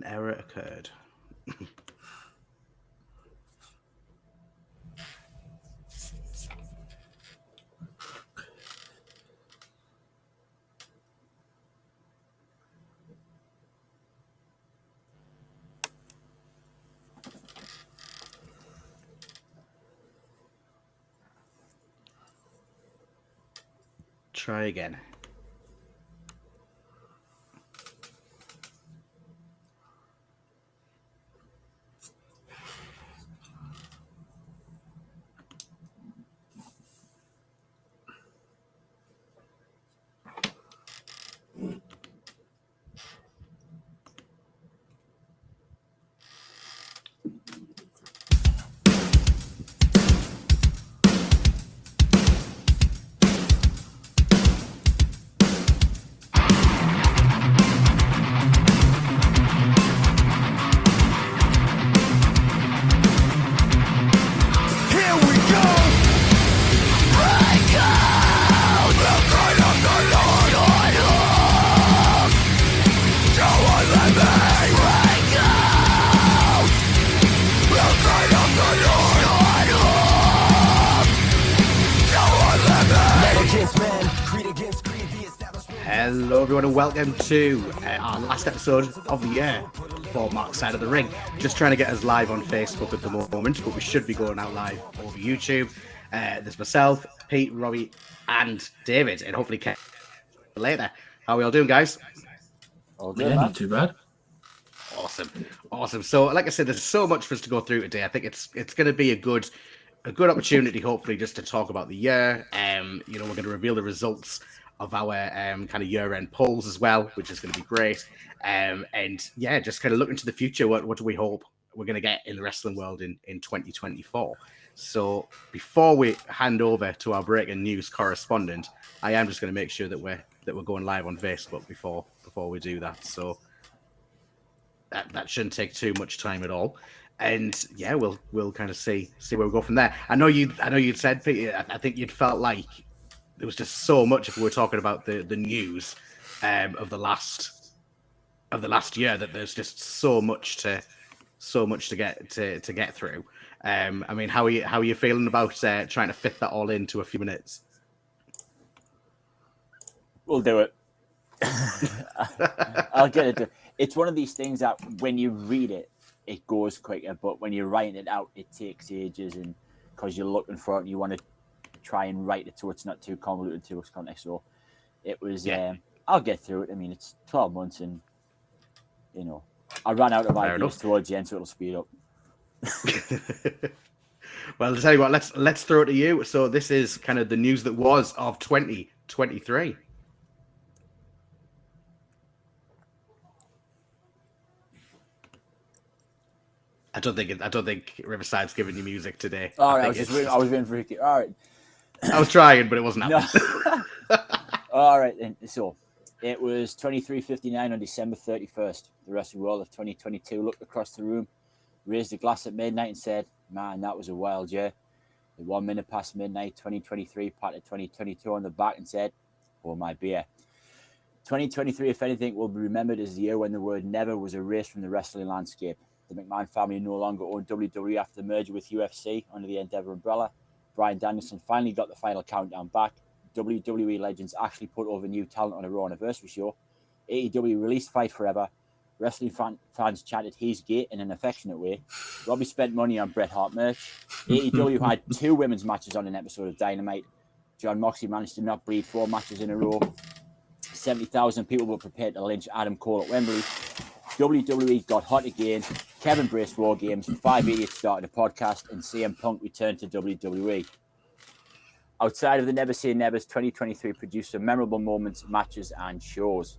An error occurred. Try again. Hello, everyone, and welcome to our last episode of the year for Mark's Side of the Ring. Just trying to get us live on Facebook at the moment, but we should be going out live over YouTube. There's myself, Pete, Robbie, and David, and hopefully Ken later. How are we all doing, guys? All good, not too bad. Awesome. So, like I said, there's so much for us to go through today. I think it's going to be a good opportunity, hopefully, just to talk about the year. We're going to reveal the results of our kind of year-end polls as well, which is going to be great. Just kind of look into the future. What do we hope we're going to get in the wrestling world in 2024? So before we hand over to our breaking news correspondent, I am just going to make sure that we're going live on Facebook before we do that. So that shouldn't take too much time at all. And yeah, we'll kind of see where we go from there. I know you'd said, Peter, I think you'd felt like there was just so much if we were talking about the news of the last year, that there's just so much to get through. I mean, how are you feeling about trying to fit that all into a few minutes? We'll do it. I'll get it. It's one of these things that when you read it, it goes quicker, but when you're writing it out, it takes ages, and because you're looking for it and you want to try and write it so it's not too convoluted to its context. So it was, I'll get through it. I mean, it's 12 months and, I ran out of ideas towards the end, so it'll speed up. Well, to tell you what, let's throw it to you. So this is kind of the news that was of 2023. I don't think Riverside's giving you music today. All right, I was waiting for Ricky. All right. I was trying, but it wasn't happening. No. All right, then. So it was 23:59 on December 31st. The wrestling world of 2022 looked across the room, raised a glass at midnight, and said, "Man, that was a wild year." The 1 minute past midnight, 2023 patted 2022 on the back and said, "Oh, my beer." 2023, if anything, will be remembered as the year when the word never was erased from the wrestling landscape. The McMahon family no longer owned WWE after the merger with UFC under the Endeavor umbrella. Bryan Danielson finally got the final countdown back. WWE legends actually put over new talent on a Raw anniversary show. AEW released Fight Forever. Wrestling fans chanted "He's gay" in an affectionate way. Robbie spent money on Bret Hart merch. AEW had 2 women's matches on an episode of Dynamite. John Moxley managed to not bleed 4 matches in a row. 70,000 people were prepared to lynch Adam Cole at Wembley. WWE got hot again. Kevin braced War Games. 5 idiots started a podcast, and CM Punk returned to WWE. Outside of the Never Say Nevers, 2023 produced some memorable moments, matches, and shows.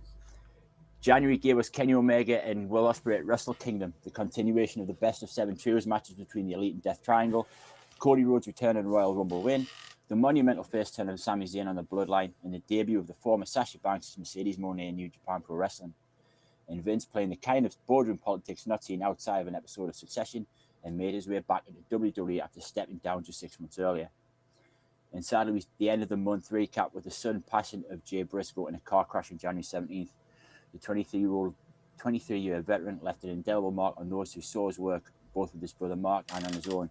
January gave us Kenny Omega and Will Ospreay at Wrestle Kingdom, the continuation of the best of 7 trios matches between the Elite and Death Triangle, Cody Rhodes' return and Royal Rumble win, the monumental face turn of Sami Zayn on the Bloodline, and the debut of the former Sasha Banks' Mercedes Moné in New Japan Pro Wrestling. And Vince, playing the kind of boardroom politics not seen outside of an episode of Succession, and made his way back into WWE after stepping down just 6 months earlier. And sadly, the end of the month recap with the sudden passing of Jay Briscoe in a car crash on January 17th. The 23-year veteran left an indelible mark on those who saw his work, both with his brother Mark and on his own.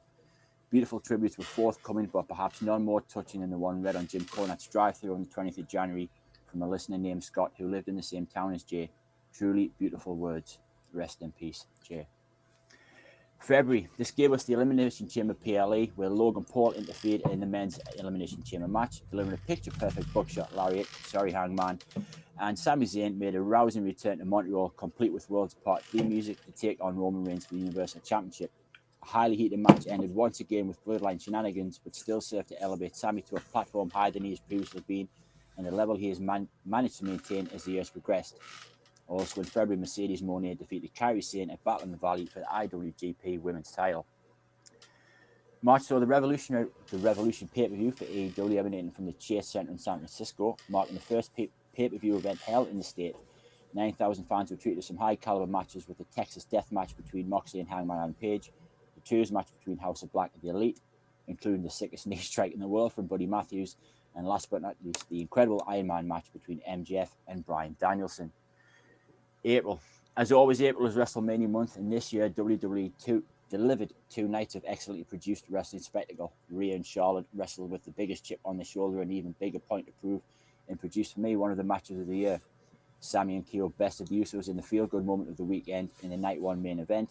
Beautiful tributes were forthcoming, but perhaps none more touching than the one read on Jim Cornette's drive-thru on the 20th of January from a listener named Scott who lived in the same town as Jay. Truly beautiful words. Rest in peace, Jay. February, this gave us the Elimination Chamber PLE, where Logan Paul interfered in the men's Elimination Chamber match, delivering a picture-perfect buckshot lariat, Hangman, and Sami Zayn made a rousing return to Montreal, complete with Worlds Apart theme music to take on Roman Reigns for the Universal Championship. A highly heated match ended once again with bloodline shenanigans, but still served to elevate Sami to a platform higher than he has previously been, and the level he has managed to maintain as the years progressed. Also in February, Mercedes Moné defeated Kairi Sane at Battle in the Valley for the IWGP Women's title. March saw the Revolution pay-per-view for AEW emanating from the Chase Center in San Francisco, marking the first pay-per-view event held in the state. 9,000 fans were treated to some high-caliber matches, with the Texas Death match between Moxley and Hangman Adam Page, the Twos match between House of Black and the Elite, including the sickest knee strike in the world from Buddy Matthews, and last but not least, the incredible Iron Man match between MJF and Bryan Danielson. April. As always, April is WrestleMania month, and this year WWE delivered 2 nights of excellently produced wrestling spectacle. Rhea and Charlotte wrestled with the biggest chip on their shoulder and even bigger point to prove, and produced for me one of the matches of the year. Sami and Kyo bested the Usos in the feel-good moment of the weekend in the Night 1 main event.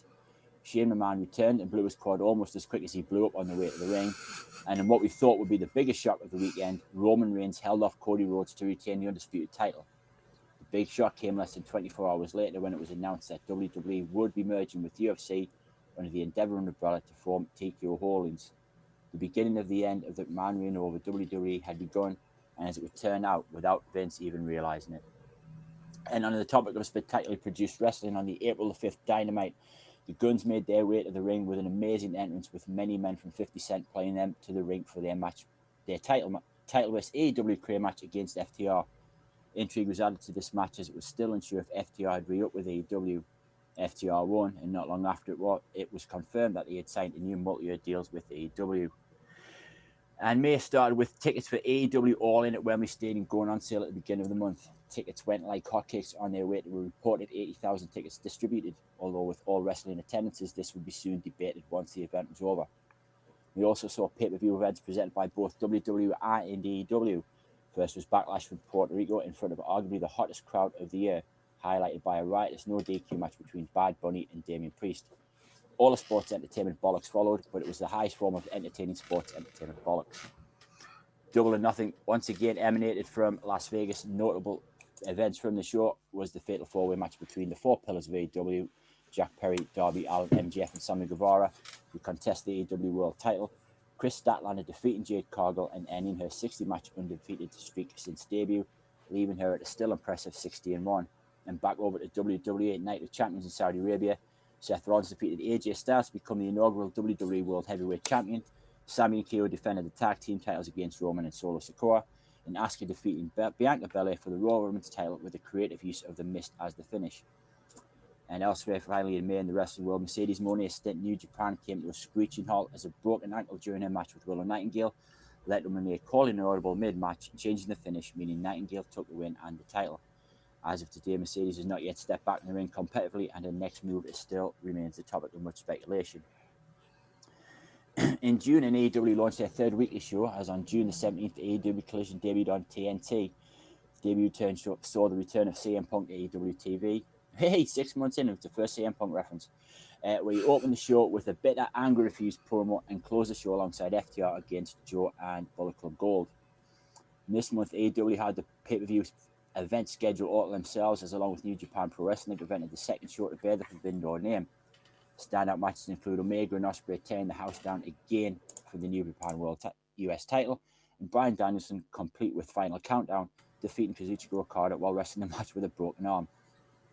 Shane McMahon returned and blew his quad almost as quick as he blew up on the way to the ring. And in what we thought would be the biggest shock of the weekend, Roman Reigns held off Cody Rhodes to retain the undisputed title. The big shock came less than 24 hours later when it was announced that WWE would be merging with UFC under the Endeavor umbrella to form TKO Holdings. The beginning of the end of the McMahon reign over WWE had begun, and as it would turn out, without Vince even realizing it. And on the topic of spectacularly produced wrestling, on the April the 5th Dynamite, the Guns made their way to the ring with an amazing entrance, with many men from 50 Cent playing them to the ring for their match, their title-less AEW career match against FTR. Intrigue was added to this match as it was still unsure if FTR had re-upped with AEW. FTR won, and not long after it was confirmed that he had signed a new multi-year deals with AEW. And May started with tickets for AEW All In at Wembley Stadium going on sale at the beginning of the month. Tickets went like hotcakes on their way to a reported 80,000 tickets distributed, although with all wrestling attendances, this would be soon debated once the event was over. We also saw pay-per-view events presented by both WWE and AEW. First was Backlash from Puerto Rico in front of arguably the hottest crowd of the year, highlighted by a riotous no DQ match between Bad Bunny and Damian Priest. All the sports entertainment bollocks followed, but it was the highest form of entertaining sports entertainment bollocks. Double or Nothing once again emanated from Las Vegas. Notable events from the show was the fatal four-way match between the four pillars of AEW, Jack Perry, Darby Allin, MJF, and Sammy Guevara, who contest the AEW World title. Chris Statlander defeating Jade Cargill and ending her 60-match undefeated streak since debut, leaving her at a still impressive 60-1. And back over to WWE Night of Champions in Saudi Arabia, Seth Rollins defeated AJ Styles to become the inaugural WWE World Heavyweight Champion. Sami and Kyo defended the tag team titles against Roman and Solo Sikoa, and Asuka defeating Bianca Belair for the Raw Women's title with the creative use of the Mist as the finish. And elsewhere, finally in May in the wrestling world, Mercedes Moné's stint in New Japan came to a screeching halt as a broken ankle during her match with Willow Nightingale led to Moné calling an audible mid-match and changing the finish, meaning Nightingale took the win and the title. As of today, Mercedes has not yet stepped back in the ring competitively, and her next move still remains the topic of much speculation. In June, AEW launched their third weekly show, as on June the 17th, AEW Collision debuted on TNT. The debut turn saw the return of CM Punk to AEW TV. Hey, 6 months in, it was the first CM Punk reference. We opened the show with a bitter, anger-refused promo and closed the show alongside FTR against Joe and Bullet Club Gold. And this month, AEW had the pay-per-view event scheduled all to themselves, as along with New Japan Pro Wrestling prevented the second show to bear the Forbidden Door name. Standout matches include Omega and Ospreay tearing the house down again for the New Japan World US title, and Bryan Danielson, complete with Final Countdown, defeating Kazuchika Okada while wrestling the match with a broken arm.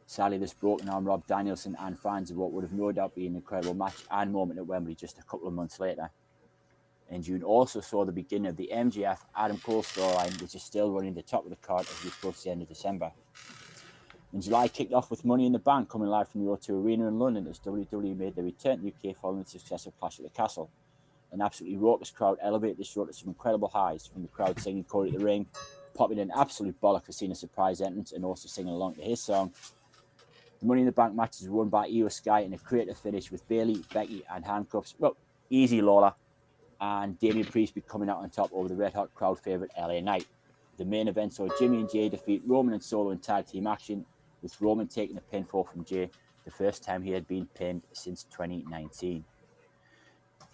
Sadly, this broken arm robbed Danielson and fans of what would have no doubt been an incredible match and moment at Wembley just a couple of months later. In June also saw the beginning of the MJF Adam Cole storyline, which is still running the top of the card as we approach the end of December. In July, kicked off with Money in the Bank coming live from the O2 Arena in London as WWE made their return to the UK following the success of Clash at the Castle. An absolutely raucous crowd elevated the show to some incredible highs, from the crowd singing Cody at the ring, popping an absolute bollock for seeing a surprise entrance and also singing along to his song, The Money in the Bank match is won by Io Sky in a creative finish with Bayley, Becky, and handcuffs. Well, easy Lawler, and Damian Priest be coming out on top over the red hot crowd favorite LA Knight. The main event saw Jimmy and Jay defeat Roman and Solo in tag team action, with Roman taking a pinfall from Jay, the first time he had been pinned since 2019.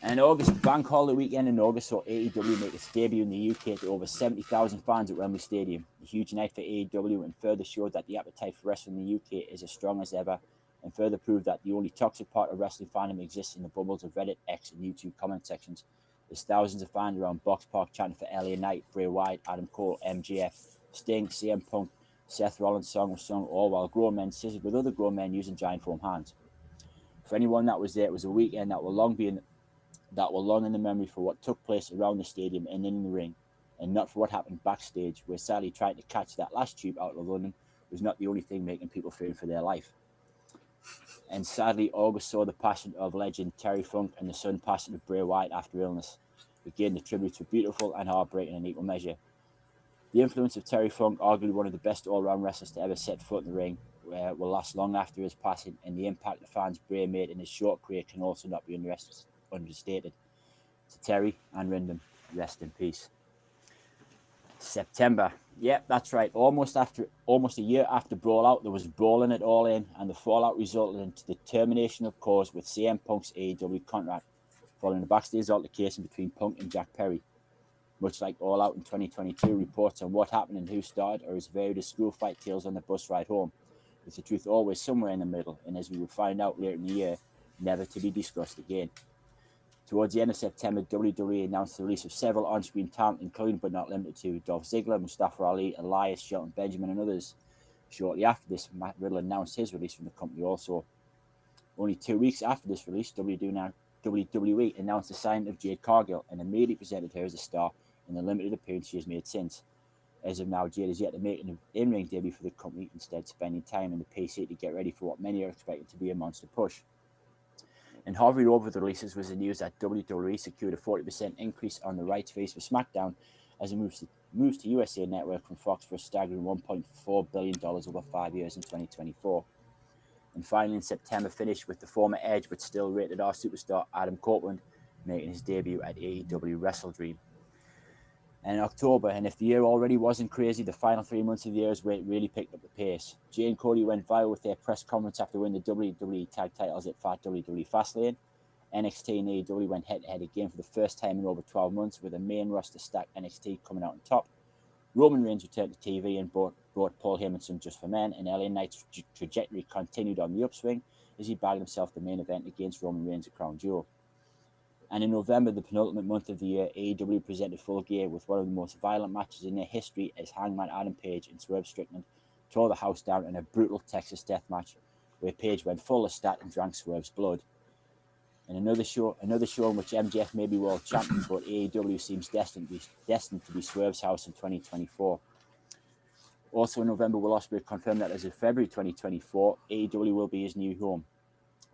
And in August, bank holiday weekend in August saw AEW make its debut in the UK to over 70,000 fans at Wembley Stadium. A huge night for AEW, and further showed that the appetite for wrestling in the UK is as strong as ever, and further proved that the only toxic part of wrestling fandom exists in the bubbles of Reddit, X, and YouTube comment sections. There's thousands of fans around Box Park chanting for LA Knight, Bray Wyatt, Adam Cole, MJF, Sting, CM Punk, Seth Rollins' song was sung, all while grown men scissored with other grown men using giant foam hands. For anyone that was there, it was a weekend that will long in the memory for what took place around the stadium and in the ring, and not for what happened backstage, where sadly trying to catch that last tube out of London was not the only thing making people fearing for their life. And sadly, August saw the passing of legend Terry Funk and the sudden passing of Bray Wyatt after illness. Again, the tributes were beautiful and heartbreaking in equal measure. The influence of Terry Funk, arguably one of the best all-round wrestlers to ever set foot in the ring, will last long after his passing, and the impact the fans Bray made in his short career can also not be understated. To Terry and Wyndham, rest in peace. September. Yep, that's right. Almost a year after Brawlout, there was brawling at All In, and the fallout resulted in the termination of cause with CM Punk's AEW contract, following a backstage altercation between Punk and Jack Perry. Much like All Out in 2022, reports on what happened and who started are as varied as school fight tales on the bus ride home, with the truth always somewhere in the middle, and as we will find out later in the year, never to be discussed again. Towards the end of September, WWE announced the release of several on-screen talent, including but not limited to Dolph Ziggler, Mustafa Ali, Elias, Shelton Benjamin, and others. Shortly after this, Matt Riddle announced his release from the company also. Only 2 weeks after this release, WWE announced the signing of Jade Cargill and immediately presented her as a star in the limited appearance she has made since. As of now, Jade is yet to make an in-ring debut for the company, instead spending time in the PC to get ready for what many are expecting to be a monster push. And hovering over the releases was the news that WWE secured a 40% increase on the rights fees for SmackDown as it moves to USA Network from Fox for a staggering $1.4 billion over 5 years in 2024. And finally in September finished with the former Edge but still rated R superstar Adam Copeland making his debut at AEW Wrestle Dream. And in October, and if the year already wasn't crazy, the final 3 months of the year is where it really picked up the pace. Jay and Cody went viral with their press conference after winning the WWE tag titles at Fat WWE Fastlane. NXT and AEW went head-to-head again for the first time in over 12 months, with a main roster stacked NXT coming out on top. Roman Reigns returned to TV and brought Paul Heyman's Just for Men, and LA Knight's trajectory continued on the upswing as he bagged himself the main event against Roman Reigns at Crown Jewel. And in November, the penultimate month of the year, AEW presented Full Gear with one of the most violent matches in their history as Hangman Adam Page and Swerve Strickland tore the house down in a brutal Texas death match where Page went full of stat and drank Swerve's blood. And another show in which MJF may be world champion, but AEW seems destined to be Swerve's house in 2024. Also in November, Will Ospreay confirmed that as of February 2024, AEW will be his new home.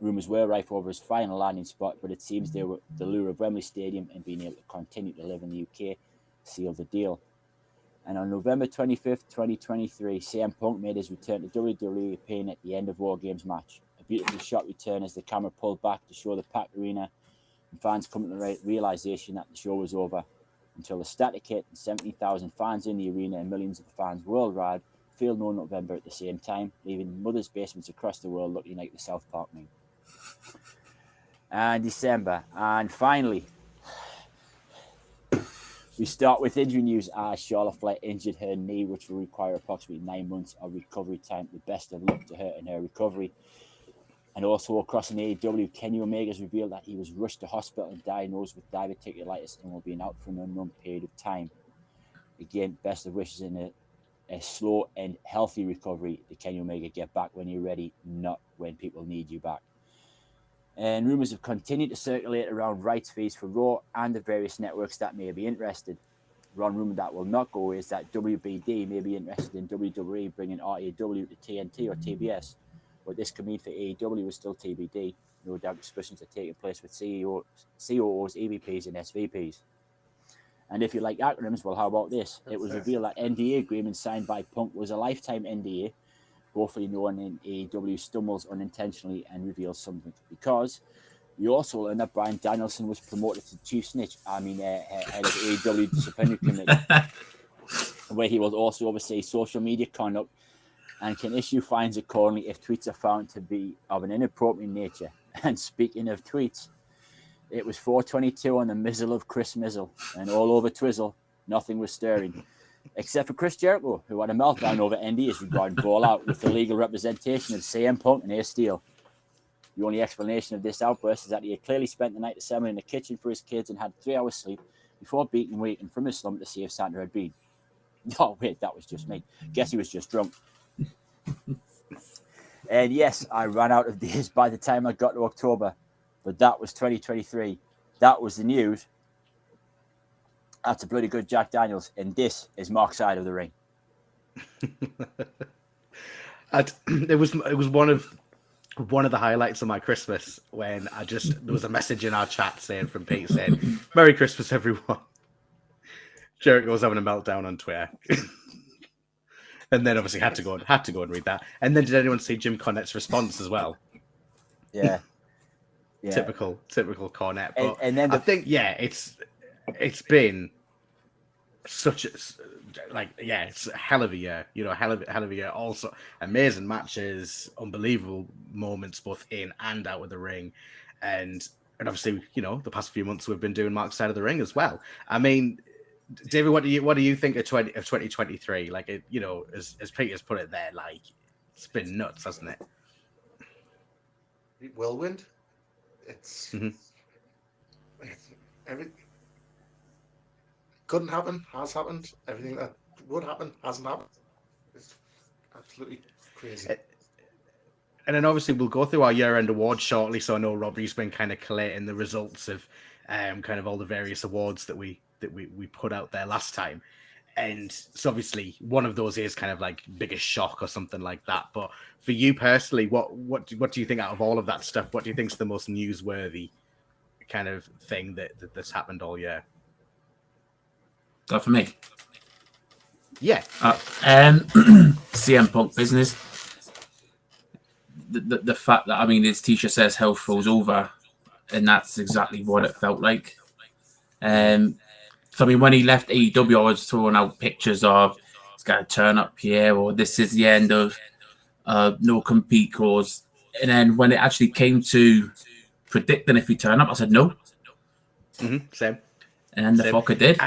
Rumours were rife over his final landing spot, but it seems the lure of Wembley Stadium and being able to continue to live in the UK sealed the deal. And on November 25th, 2023, CM Punk made his return to WWE, appearing at the end of War Games match. A beautifully shot return as the camera pulled back to show the packed arena and fans coming to the realisation that the show was over, until the static hit and 17,000 fans in the arena and millions of fans worldwide feel no November at the same time, leaving mothers' basements across the world looking like the South Park meme. And December, and finally, we start with injury news as Charlotte Flair injured her knee, which will require approximately 9 months of recovery time. The best of luck to her in her recovery. And also across in AEW, Kenny Omega has revealed that he was rushed to hospital and diagnosed with diverticulitis and will be out for an unknown period of time. Again, best of wishes in a slow and healthy recovery to Kenny Omega. Get back when you're ready, not when people need you back. And rumours have continued to circulate around rights fees for Raw and the various networks that may be interested. One rumour that will not go is that WBD may be interested in WWE bringing RAW to TNT or TBS. What this could mean for AEW is still TBD. No doubt discussions are taking place with COOs, EVPs and SVPs. And if you like acronyms, well, how about this? It was revealed that NDA agreement signed by Punk was a lifetime NDA, hopefully no one in AEW stumbles unintentionally and reveals something. Because we also learned that Bryan Danielson was promoted to Chief Snitch, head of AEW Disciplinary Committee, where he will also oversee social media conduct and can issue fines accordingly if tweets are found to be of an inappropriate nature. And speaking of tweets, it was 4:22 on the mizzle of Chris Mizzle, and all over Twizzle, nothing was stirring, except for Chris Jericho, who had a meltdown over NDAs regarding Ball Out with the legal representation of CM Punk and Ace Steel. The only explanation of this outburst is that he had clearly spent the night assembling in the kitchen for his kids and had 3 hours sleep before waking from his slump to see if Santa had been. Oh, wait, that was just me. Guess he was just drunk. And yes, I ran out of days by the time I got to October, but that was 2023. That was the news. That's a bloody good Jack Daniels, and this is Mark's side of the ring. It was one of the highlights of my Christmas when there was a message in our chat from Pete saying, "Merry Christmas, everyone." Jericho was having a meltdown on Twitter. And then obviously had to go and read that. And then did anyone see Jim Cornette's response as well? Yeah. Typical Cornette. But and then I think it's been such it's a hell of a year. Hell of a year. Also amazing matches, unbelievable moments both in and out of the ring, and obviously the past few months we've been doing Mark's side of the ring as well. I mean, David, what do you think of 2023? Like as Peter's put it there, like it's been nuts, hasn't it? Whirlwind. It's everything couldn't happen, has happened. Everything that would happen hasn't happened. It's absolutely crazy. And then obviously we'll go through our year-end awards shortly. So I know Robbie's been kind of collating the results of kind of all the various awards that we put out there last time. And so obviously one of those is kind of like biggest shock or something like that. But for you personally, what do you think out of all of that stuff? What do you think is the most newsworthy kind of thing that's happened all year? That for me? Yeah. CM Punk business. The fact that, as Tisha says, health falls over, and that's exactly what it felt like. So when he left AEW, I was throwing out pictures of it's got to turn up here, or this is the end of no compete clause. And then when it actually came to predicting if he turned up, I said no. Same. And the fucker did.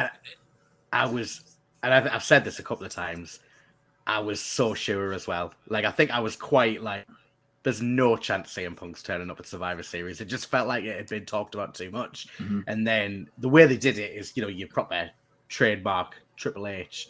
I've said this a couple of times. I was so sure as well. Like I think I was quite like, there's no chance CM Punk's turning up at Survivor Series. It just felt like it had been talked about too much. Mm-hmm. And then the way they did it is, your proper trademark Triple H.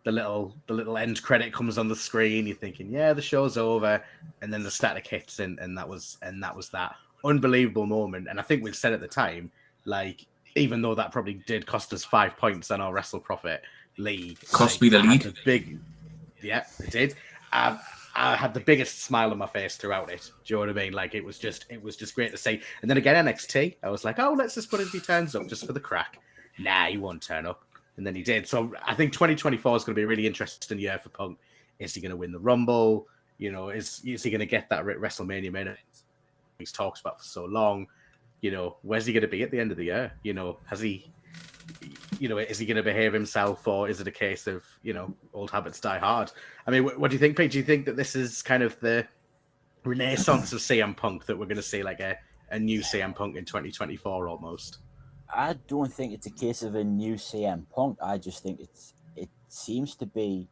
The little end credit comes on the screen. You're thinking, yeah, the show's over, and then the static hits, and that was that unbelievable moment. And I think we said at the time, like, even though that probably did cost us 5 points on our Wrestle Profit league, cost me the lead. Yeah, it did. I had the biggest smile on my face throughout it. Do you know what I mean? Like it was just great to see. And then again, NXT, I was like, oh, let's just put if he turns up just for the crack. Nah, he won't turn up. And then he did. So I think 2024 is going to be a really interesting year for Punk. Is he going to win the Rumble? Is he going to get that WrestleMania minute he's talked about for so long? Where's he going to be at the end of the year? Has he? Is he going to behave himself, or is it a case of, old habits die hard? I mean, what do you think, Pete? Do you think that this is kind of the renaissance of CM Punk, that we're going to see like a new CM Punk in 2024 almost? I don't think it's a case of a new CM Punk. I just think it seems to be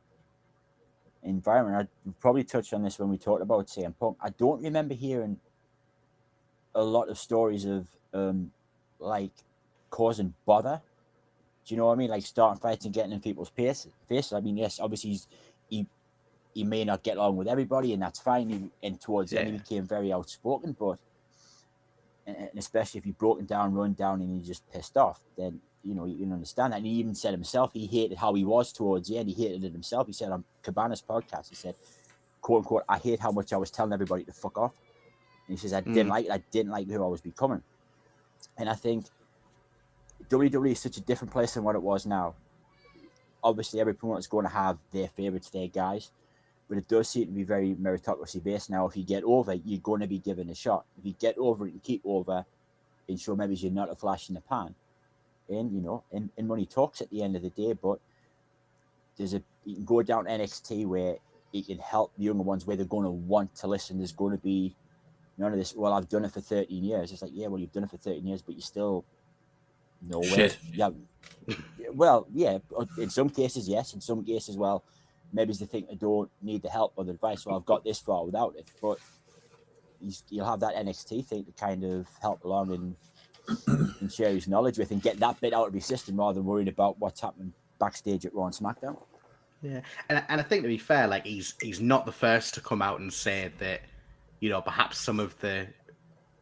environment. I probably touched on this when we talked about CM Punk. I don't remember hearing a lot of stories of like causing bother. Do you know what I mean? Like starting fights and getting in people's faces. I mean, yes, obviously he may not get along with everybody, and that's fine. And towards the end, he became very outspoken. But and especially if he broken down, run down, and he just pissed off, then you can understand that. And he even said himself he hated how he was towards the end. He hated it himself. He said on Cabana's podcast, he said, "quote unquote, I hate how much I was telling everybody to fuck off." And he says, I didn't like who I was becoming. And I think WWE is such a different place than what it was now. Obviously, every promoter is going to have their favorites, their guys. but it does seem to be very meritocracy based now. If you get over, you're going to be given a shot. If you get over it and keep over, and show maybe you're not a flash in the pan, and and money talks at the end of the day. But you can go down NXT where it can help the younger ones where they're going to want to listen. There's going to be none of this. Well, I've done it for 13 years. It's like, yeah, well, you've done it for 13 years, but you still nowhere. Shit. Yeah. Well, yeah. In some cases, yes. In some cases, well, maybe they think they don't need the help or the advice. Well, I've got this far without it. But you'll have that NXT thing to kind of help along and share his knowledge with and get that bit out of his system rather than worrying about what's happening backstage at Raw and SmackDown. Yeah, and I think, to be fair, like he's not the first to come out and say that, perhaps some of the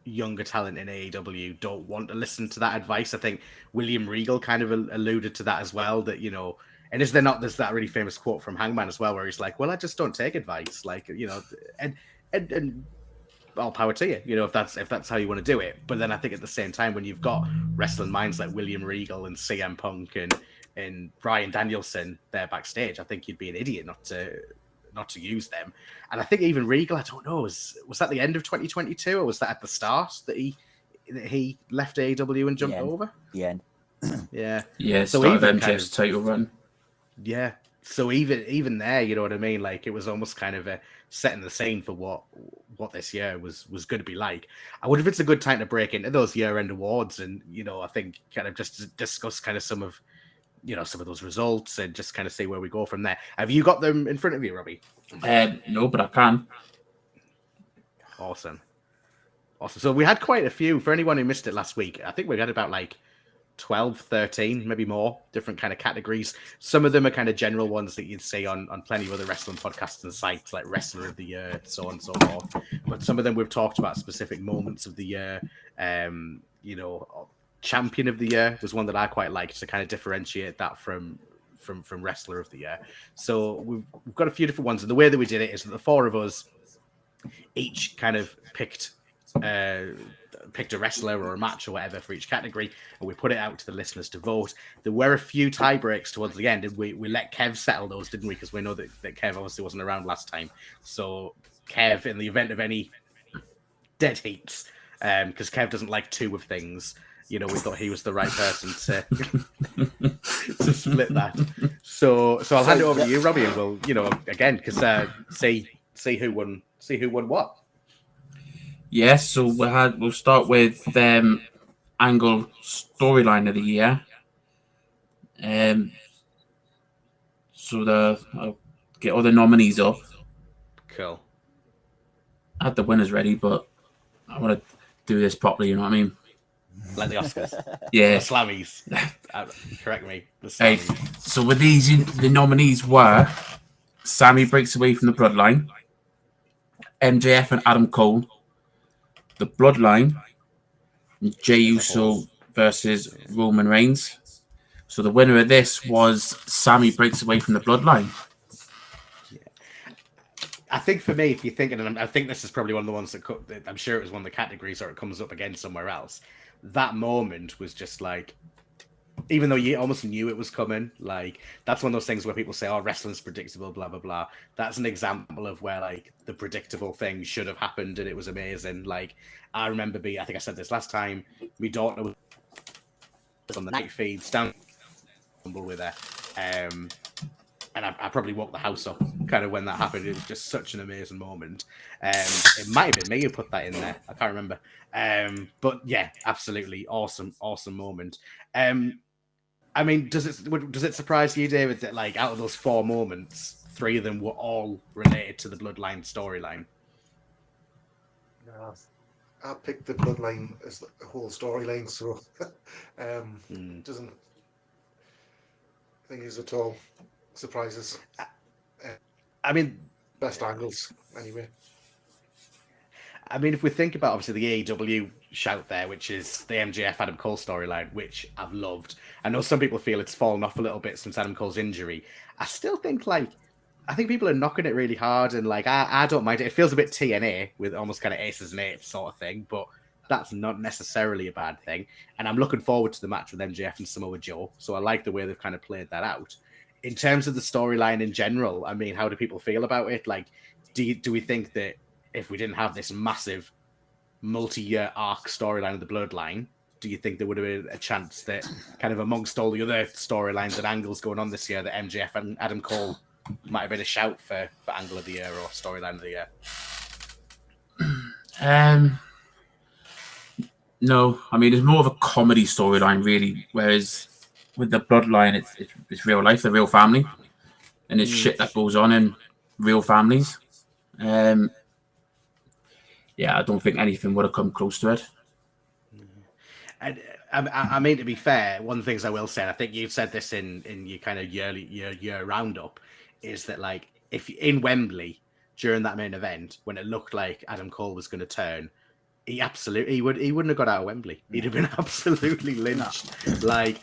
younger talent in AEW don't want to listen to that advice. I think William Regal kind of alluded to that as well, that, and there's that really famous quote from Hangman as well, where he's like, well, I just don't take advice, like, and all power to you, if that's how you want to do it. But then I think at the same time, when you've got wrestling minds like William Regal and CM Punk and Bryan Danielson there backstage, I think you'd be an idiot not to use them. And I think even Regal, I don't know, was that the end of 2022 or was that at the start that he left AEW and jumped over? The end. Yeah. Yeah. So even even MJF's title run. Yeah. So even there, you know what I mean? Like, it was almost kind of setting the scene for what this year was going to be like. I wonder if it's a good time to break into those year-end awards and, I think kind of just to discuss kind of some of those results and just kind of see where we go from there. Have you got them in front of you, Robbie? No, but I can. Awesome. So we had quite a few. For anyone who missed it last week, I think we had about like 12, 13, maybe more different kind of categories. Some of them are kind of general ones that you'd see on plenty of other wrestling podcasts and sites like Wrestler of the Year, so on and so forth. But some of them we've talked about specific moments of the year. Champion of the Year was one that I quite liked to kind of differentiate that from Wrestler of the Year. So we've got a few different ones. And the way that we did it is that the four of us each kind of picked a wrestler or a match or whatever for each category, and we put it out to the listeners to vote. There were a few tie breaks towards the end, and we let Kev settle those, didn't we? Because we know that Kev obviously wasn't around last time. So Kev, in the event of any dead heats, because Kev doesn't like two of things, we thought he was the right person to split that. So I'll hand it over to you, Robbie, and we'll, again, because see who won what. Yes, so we'll start with Angle Storyline of the Year. So I'll get all the nominees up. Cool. I had the winners ready, but I want to do this properly, you know what I mean? Like the Oscars. Yeah. The Slammies. Correct me. The Hey, Slammies. so with these, the nominees were Sammy Breaks Away from the Bloodline, MJF and Adam Cole, The Bloodline, and Jey Uso versus Roman Reigns. So the winner of this was Sammy Breaks Away from the Bloodline. I think for me, if you're thinking, and I think this is probably one of the ones that I'm sure it was one of the categories or it comes up again somewhere else. That moment was just like, even though you almost knew it was coming, like that's one of those things where people say, "Oh, wrestling's predictable," blah blah blah. That's an example of where like the predictable thing should have happened and it was amazing. Like I remember I think I said this last time. My daughter was on the night feed, down with her, and I probably woke the house up kind of when that happened. It was just such an amazing moment. It might have been me who put that in there. I can't remember. But yeah, absolutely awesome moment. I mean, does it surprise you, David, that like out of those four moments, three of them were all related to the Bloodline storyline? No, I picked the Bloodline as the whole storyline, so doesn't think it's at all surprises. I mean, Best angles anyway. I mean, if we think about obviously the AEW shout there, which is the MJF Adam Cole storyline, which I've loved. I know some people feel it's fallen off a little bit since Adam Cole's injury. I still think I think people are knocking it really hard, and like I don't mind it. It feels a bit TNA with almost kind of aces and eights sort of thing, but that's not necessarily a bad thing. And I'm looking forward to the match with MJF and Samoa Joe. So I like the way they've kind of played that out. in terms of the storyline in general, I mean, how do people feel about it? Like, do we think that if we didn't have this massive multi-year arc storyline of the Bloodline, do you think there would have been a chance that kind of amongst all the other storylines and angles going on this year, that MJF and Adam Cole might have been a shout for angle of the year or storyline of the year? No, I mean, it's more of a comedy storyline, really. Whereas with the Bloodline, it's real life, the real family, and it's shit that goes on in real families. Yeah, I don't think anything would have come close to it. And I mean, to be fair, one of the things I will say, and I think you've said this in your kind of year roundup, is that like if in Wembley during that main event when it looked like Adam Cole was going to turn, he wouldn't have got out of Wembley. He'd have been absolutely lynched. Like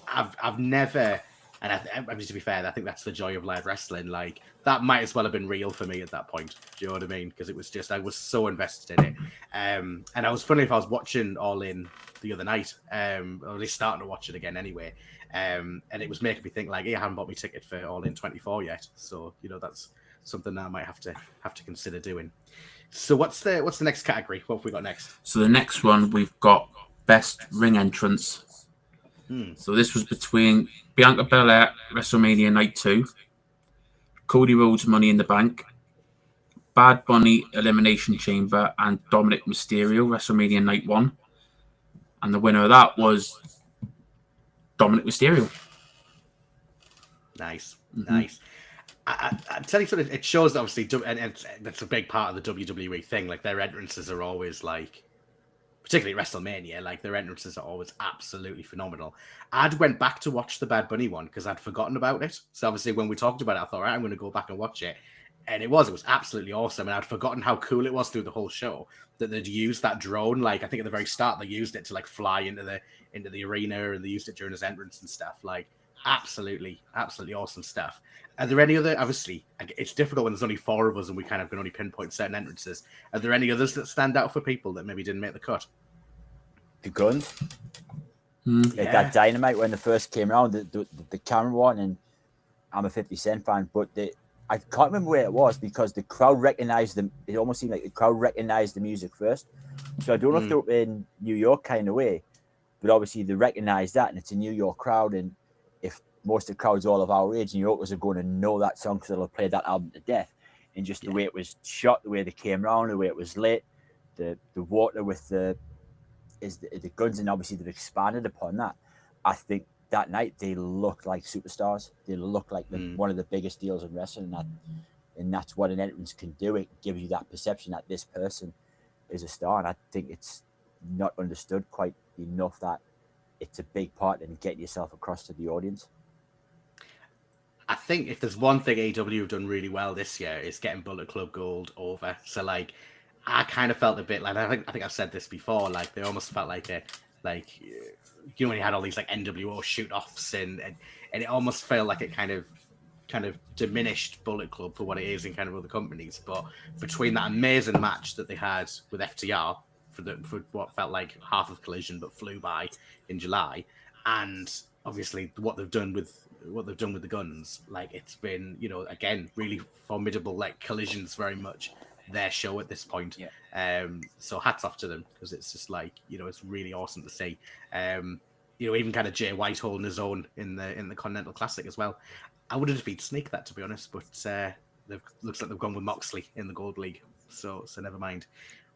I've never, and I mean, to be fair, I think that's the joy of live wrestling. Like that might as well have been real for me at that point. Do you know what I mean? Because it was just I was so invested in it. And I was funny if I was watching All In the other night, or at least starting to watch it again anyway. And it was making me think like, hey, I haven't bought my ticket for All In 24 yet, so you know that's something that I might have to consider doing. So what's the next category? What have we got next? So the next one we've got best ring entrance. So this was between Bianca Belair WrestleMania Night 2, Cody Rhodes Money in the Bank, Bad Bunny Elimination Chamber, and Dominic Mysterio WrestleMania Night 1. And the winner of that was Dominic Mysterio. Nice. I tell you something, it shows obviously, and that's a big part of the WWE thing. Like their entrances are always like, particularly WrestleMania, like their entrances are always absolutely phenomenal. I'd went back to watch the Bad Bunny one because I'd forgotten about it. So obviously when we talked about it, I thought, all right, I'm going to go back and watch it. And it was absolutely awesome. And I'd forgotten how cool it was through the whole show that they'd used that drone. Like I think at the very start, they used it to like fly into the arena, and they used it during his entrance and stuff. Like absolutely awesome stuff. Are there any other, obviously it's difficult when there's only 4 of us and we kind of can only pinpoint certain entrances. Are there any others that stand out for people that maybe didn't make the cut? The Guns. That Dynamite when they first came around, the camera one, and I'm a 50 Cent fan, but I can't remember where it was because the crowd recognized them. It almost seemed like the crowd recognized the music first. So I don't know if they were in New York kind of way, but obviously they recognized that, and it's a New York crowd, and if most of the crowd's all of our age, New Yorkers are going to know that song because they'll play that album to death. And just the way it was shot, the way they came around, the way it was lit, the water with the Guns, and obviously they've expanded upon that. I think that night they looked like superstars. They looked like one of the biggest deals in wrestling, and that's what an entrance can do. It gives you that perception that this person is a star, and I think it's not understood quite enough that it's a big part in getting yourself across to the audience. I think if there's one thing AEW have done really well this year is getting Bullet Club Gold over. So like, I kind of felt a bit like, I think I've said this before. Like they almost felt like you know, when you had all these like NWO shoot-offs and it almost felt like it kind of diminished Bullet Club for what it is in kind of other companies. But between that amazing match that they had with FTR for what felt like half of Collision but flew by in July, and obviously what they've done with the Guns, like it's been, you know, again, really formidable. Like Collision's very much their show at this point. So hats off to them, because it's just like, you know, it's really awesome to see. You know, even kind of Jay White holding his own in the Continental Classic as well. I would have defeated Sneak that, to be honest, but looks like they've gone with Moxley in the Gold League. So never mind.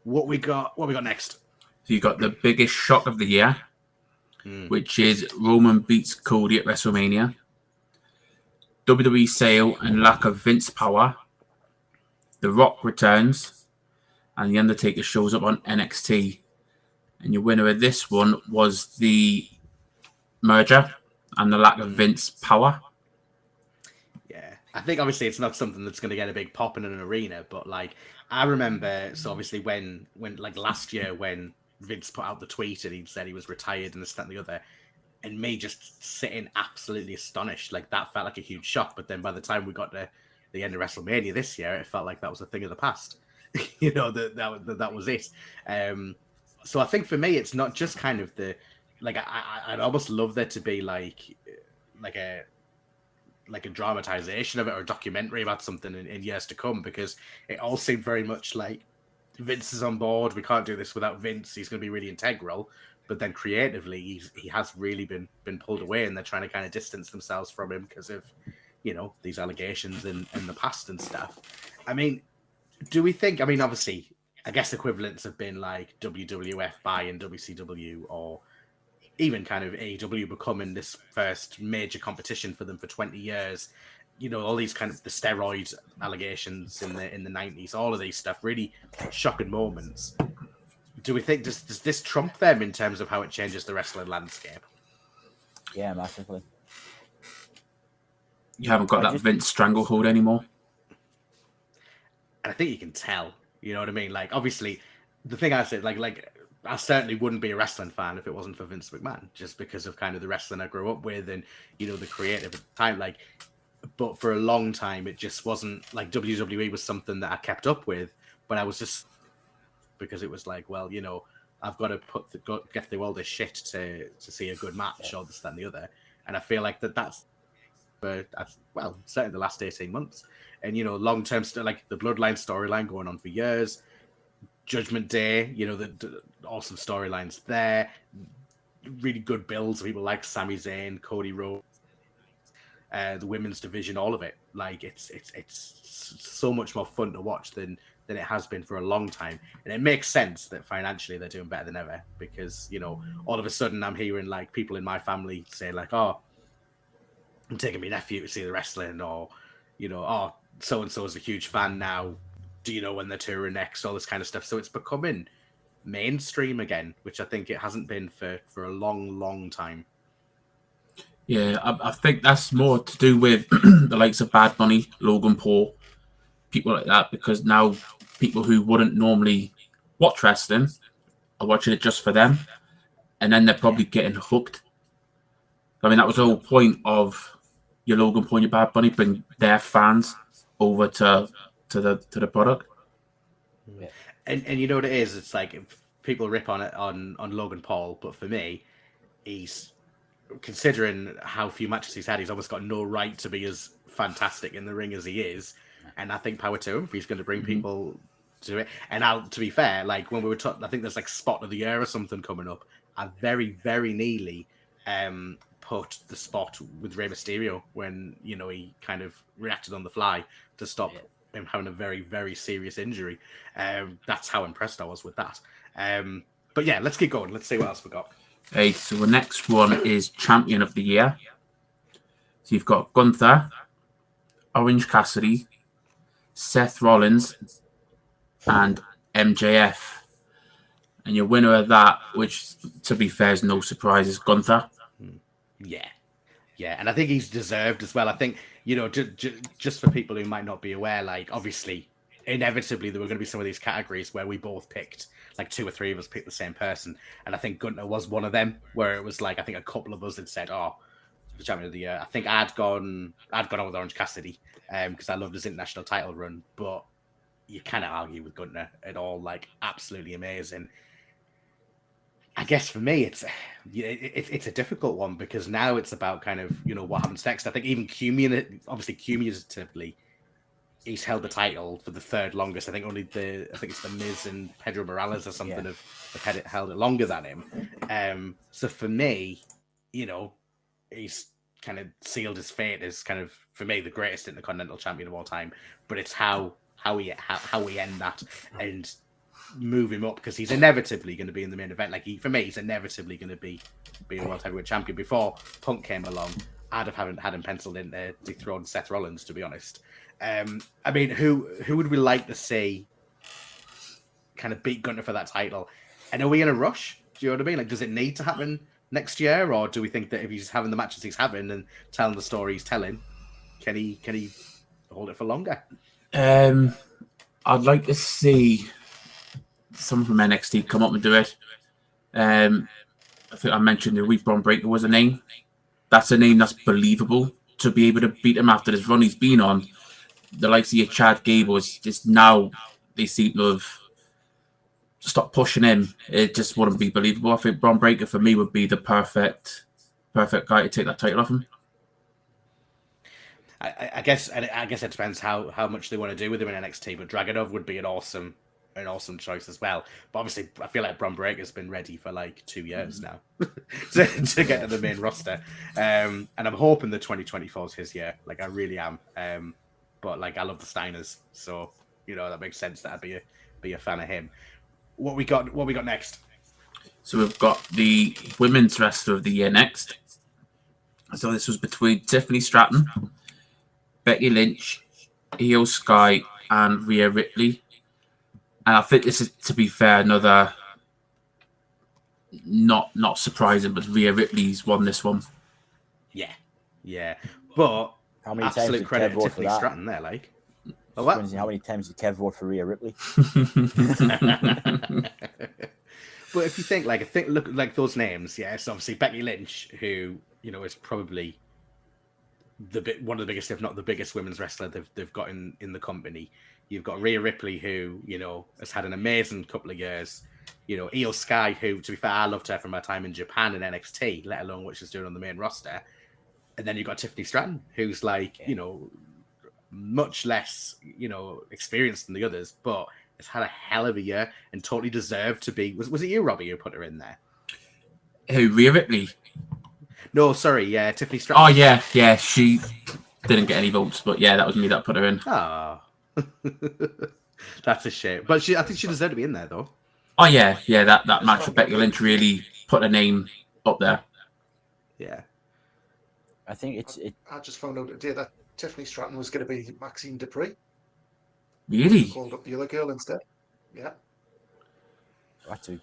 What we got next? So you got the biggest shock of the year, which is Roman beats Cody at WrestleMania. WWE sale and lack of Vince power. The Rock returns, and The Undertaker shows up on NXT. And your winner of this one was the merger and the lack of Vince power. Yeah, I think obviously it's not something that's going to get a big pop in an arena, but like I remember, so obviously when like last year when Vince put out the tweet and he said he was retired and this, that, and the other, and me just sitting absolutely astonished, like that felt like a huge shock. But then by the time we got to the end of WrestleMania this year, it felt like that was a thing of the past. You know, that was it. So I think for me, it's not just kind of the, like, I'd almost love there to be like a like a dramatization of it or a documentary about something in years to come, because it all seemed very much like Vince is on board. We can't do this without Vince. He's going to be really integral. But then creatively, he has really been pulled away, and they're trying to kind of distance themselves from him because of, you know, these allegations in the past and stuff. I mean, do we think? I mean, obviously, I guess equivalents have been like WWF buying WCW, or even kind of AEW becoming this first major competition for them for 20 years. You know, all these kind of the steroid allegations in the 90s, all of these stuff, really shocking moments. Do we think does this trump them in terms of how it changes the wrestling landscape? Yeah, massively. You haven't got that Vince stranglehold anymore. And I think you can tell. You know what I mean? Like, obviously, the thing I said, like I certainly wouldn't be a wrestling fan if it wasn't for Vince McMahon, just because of kind of the wrestling I grew up with and, you know, the creative at the time. Like, but for a long time, it just wasn't like WWE was something that I kept up with, but I was just because it was like, well, you know, I've got to get through all this shit to see a good match or this, that, and the other. And I feel like that's well, certainly the last 18 months. And, you know, long-term, like the Bloodline storyline going on for years, Judgment Day, you know, the awesome storylines there, really good builds. People like Sami Zayn, Cody Rhodes, the women's division, all of it. Like, it's so much more fun to watch than it has been for a long time. And it makes sense that financially they're doing better than ever, because, you know, all of a sudden I'm hearing like people in my family say like, oh, I'm taking my nephew to see the wrestling, or, you know, oh, so-and-so is a huge fan now. Do you know when they're touring next? All this kind of stuff. So it's becoming mainstream again, which I think it hasn't been for a long, long time. Yeah, I think that's more to do with the likes of Bad Bunny, Logan Paul, people like that, because now people who wouldn't normally watch wrestling are watching it just for them, and then they're probably getting hooked. I mean, that was the whole point of your Logan Paul, your Bad Bunny, bring their fans over to the product. Yeah. And you know what it is? It's like people rip on it on Logan Paul, but for me, he's, considering how few matches he's had, he's almost got no right to be as fantastic in the ring as he is. And I think power to him if he's going to bring people to it. And to be fair, like when we were talking, I think there's like Spot of the Year or something coming up. I very, very nearly put the spot with Rey Mysterio when, you know, he kind of reacted on the fly to stop him having a very, very serious injury. That's how impressed I was with that. But yeah, let's keep going. Let's see what else we got. Okay, so the next one is Champion of the Year. So you've got Gunther, Orange Cassidy, Seth Rollins, and MJF. And your winner of that, which to be fair is no surprise, is Gunther. Yeah, and I think he's deserved as well. I think, you know, just for people who might not be aware, like, obviously, inevitably, there were going to be some of these categories where we both picked, like, 2 or 3 of us picked the same person. And I think Gunther was one of them, where it was like, I think a couple of us had said, oh, the Champion of the Year. I think I'd gone on with Orange Cassidy, because I loved his international title run, but you cannot argue with Gunther at all. Like, absolutely amazing. I guess for me, it's a difficult one, because now it's about kind of, you know, what happens next. I think even cumulatively, he's held the title for the 3rd longest. I think it's the Miz and Pedro Morales or something have held it longer than him. So for me, you know, he's kind of sealed his fate as kind of, for me, the greatest Intercontinental Champion of all time. But it's how we end that and move him up, because he's inevitably going to be in the main event. Like, for me, he's inevitably going to be a World Heavyweight Champion. Before Punk came along, I'd have had him penciled in to dethrone Seth Rollins, to be honest. I mean, who would we like to see kind of beat Gunther for that title? And are we in a rush? Do you know what I mean? Like, does it need to happen next year, or do we think that if he's having the matches he's having and telling the story he's telling, can he hold it for longer? I'd like to see someone from NXT come up and do it. I think I mentioned the week Braun Breaker was a name. That's a name that's believable to be able to beat him after this run he's been on. The likes of your Chad Gable is just now they seem to have stopped pushing him. It just wouldn't be believable. I think Braun Breaker for me would be the perfect guy to take that title off him. I guess it depends how much they want to do with him in NXT. But Dragunov would be an awesome choice as well. But obviously, I feel like Bron Breakker's been ready for like 2 years now to get to the main roster. And I'm hoping the 2024 is his year. Like, I really am. But like, I love the Steiners, so that makes sense that I'd be a fan of him. What we got next? So we've got the Women's Wrestler of the Year next. So this was between Tiffany Stratton, Becky Lynch, Io Sky, and Rhea Ripley. And I think this is, to be fair, another not surprising, but Rhea Ripley's won this one. Yeah. But How many times absolute did credit Kev to vote for Tiffany that? Stratton there, like. How many times did Kev vote for Rhea Ripley? But if you think look like those names, yeah. So obviously Becky Lynch, who is probably one of the biggest, if not the biggest, women's wrestler they've got in the company. You've got Rhea Ripley, who has had an amazing couple of years. Io Sky, who, to be fair, I loved her from her time in Japan in NXT, let alone what she's doing on the main roster. And then you've got Tiffany Stratton, who's much less, experienced than the others, but has had a hell of a year and totally deserved to be. Was it you, Robbie, who put her in there? Who, Rhea Ripley? No, sorry, yeah, Tiffany Stratton. Oh, yeah, she didn't get any votes, but yeah, that was me that put her in. Oh, that's a shame. But I think she deserved to be in there, though. Oh, yeah, that match with Becky Lynch really put her name up there. Yeah. I think I just found out today that Tiffany Stratton was going to be Maxine Dupree. Really? Called up the other girl instead. Yeah. I had to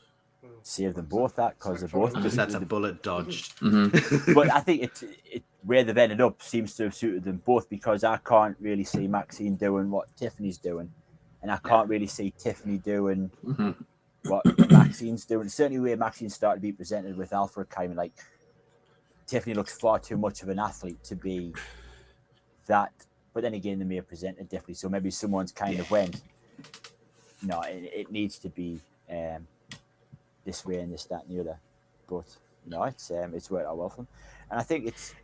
save them both that because they're both. Because that's a bullet dodged. Mm-hmm. But I think it where they've ended up seems to have suited them both, because I can't really see Maxine doing what Tiffany's doing, and I can't really see Tiffany doing what Maxine's doing. Certainly, where Maxine started to be presented with Alpha Academy, like Tiffany looks far too much of an athlete to be that. But then again, they may have presented differently, so maybe someone's kind of went, no, it needs to be this way and this, that, and the other. But no, it's worked out well for them. And I think it's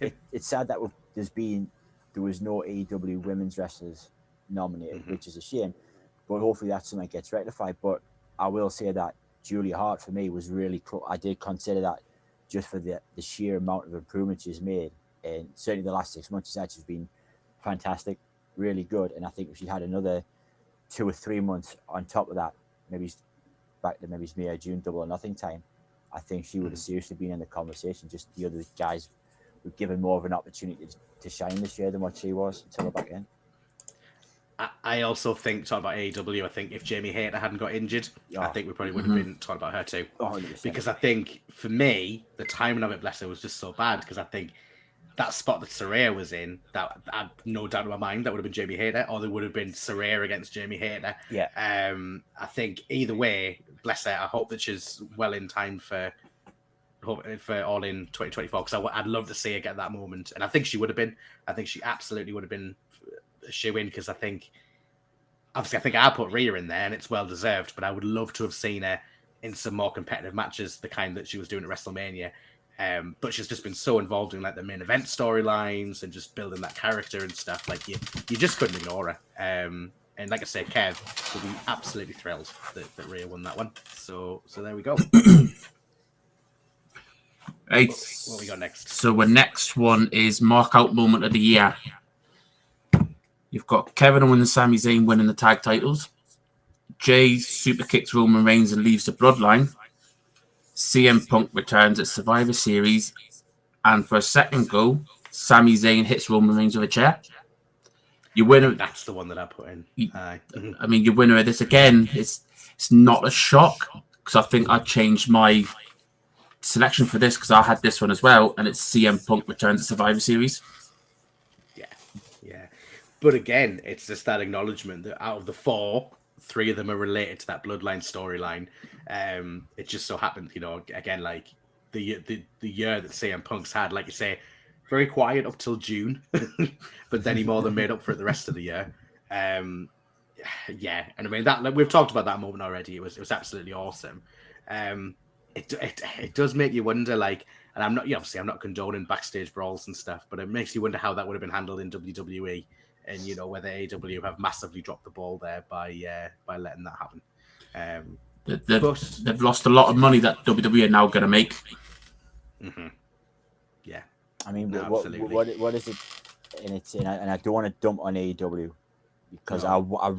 sad that there was no AEW women's wrestlers nominated, which is a shame. But hopefully that's something that gets rectified. But I will say that Julia Hart for me was really cool. I did consider that just for the sheer amount of improvement she's made, and certainly the last 6 months she's been fantastic, really good. And I think if she had another 2 or 3 months on top of that, maybe back to maybe May or June Double or Nothing time, I think she would have seriously been in the conversation. Just the other guys were given more of an opportunity to shine this year than what she was until we're back in. I also think, talking about AEW, I think if Jamie Hayter hadn't got injured, I think we probably would have been talking about her too. 100%. Because I think, for me, the timing of it, bless her, was just so bad. Because I think that spot that Saraya was in, that I had no doubt in my mind that would have been Jamie Hayter, or there would have been Saraya against Jamie Hayter. Yeah. I think either way, bless her, I hope that she's well in time for All In 2024, because I'd love to see her get that moment. And I think she would have been. I think she absolutely would have been a shoe-in, because I think I put Rhea in there and it's well deserved, but I would love to have seen her in some more competitive matches, the kind that she was doing at WrestleMania. But she's just been so involved in like the main event storylines and just building that character and stuff. Like you just couldn't ignore her. And like I say, Kev will be absolutely thrilled that Rhea won that one. So there we go. Right. What we got next? So our next one is Mark Out Moment of the Year. You've got Kevin Owens and Sami Zayn winning the tag titles. Jay super kicks Roman Reigns and leaves the bloodline. CM Punk returns at Survivor Series. And for a second goal, Sami Zayn hits Roman Reigns with a chair. Your winner. That's the one that I put in. I mean, your winner of this again, it's not a shock, because I think I changed my selection for this because I had this one as well, and it's CM Punk returns at Survivor Series. Yeah. But again, it's just that acknowledgement that out of the 4, 3 of them are related to that bloodline storyline. It just so happened, again, like the year that CM Punk's had, like you say, very quiet up till June, but then he more than made up for it the rest of the year. And I mean that, like, we've talked about that moment already. It was absolutely awesome. It does make you wonder, like, And I'm not, yeah, obviously, I'm not condoning backstage brawls and stuff, but it makes you wonder how that would have been handled in WWE, and whether AEW have massively dropped the ball there by letting that happen. They've lost a lot of money that WWE are now going to make. Mm-hmm. Yeah, I mean, No, what is it? And I don't want to dump on AEW because I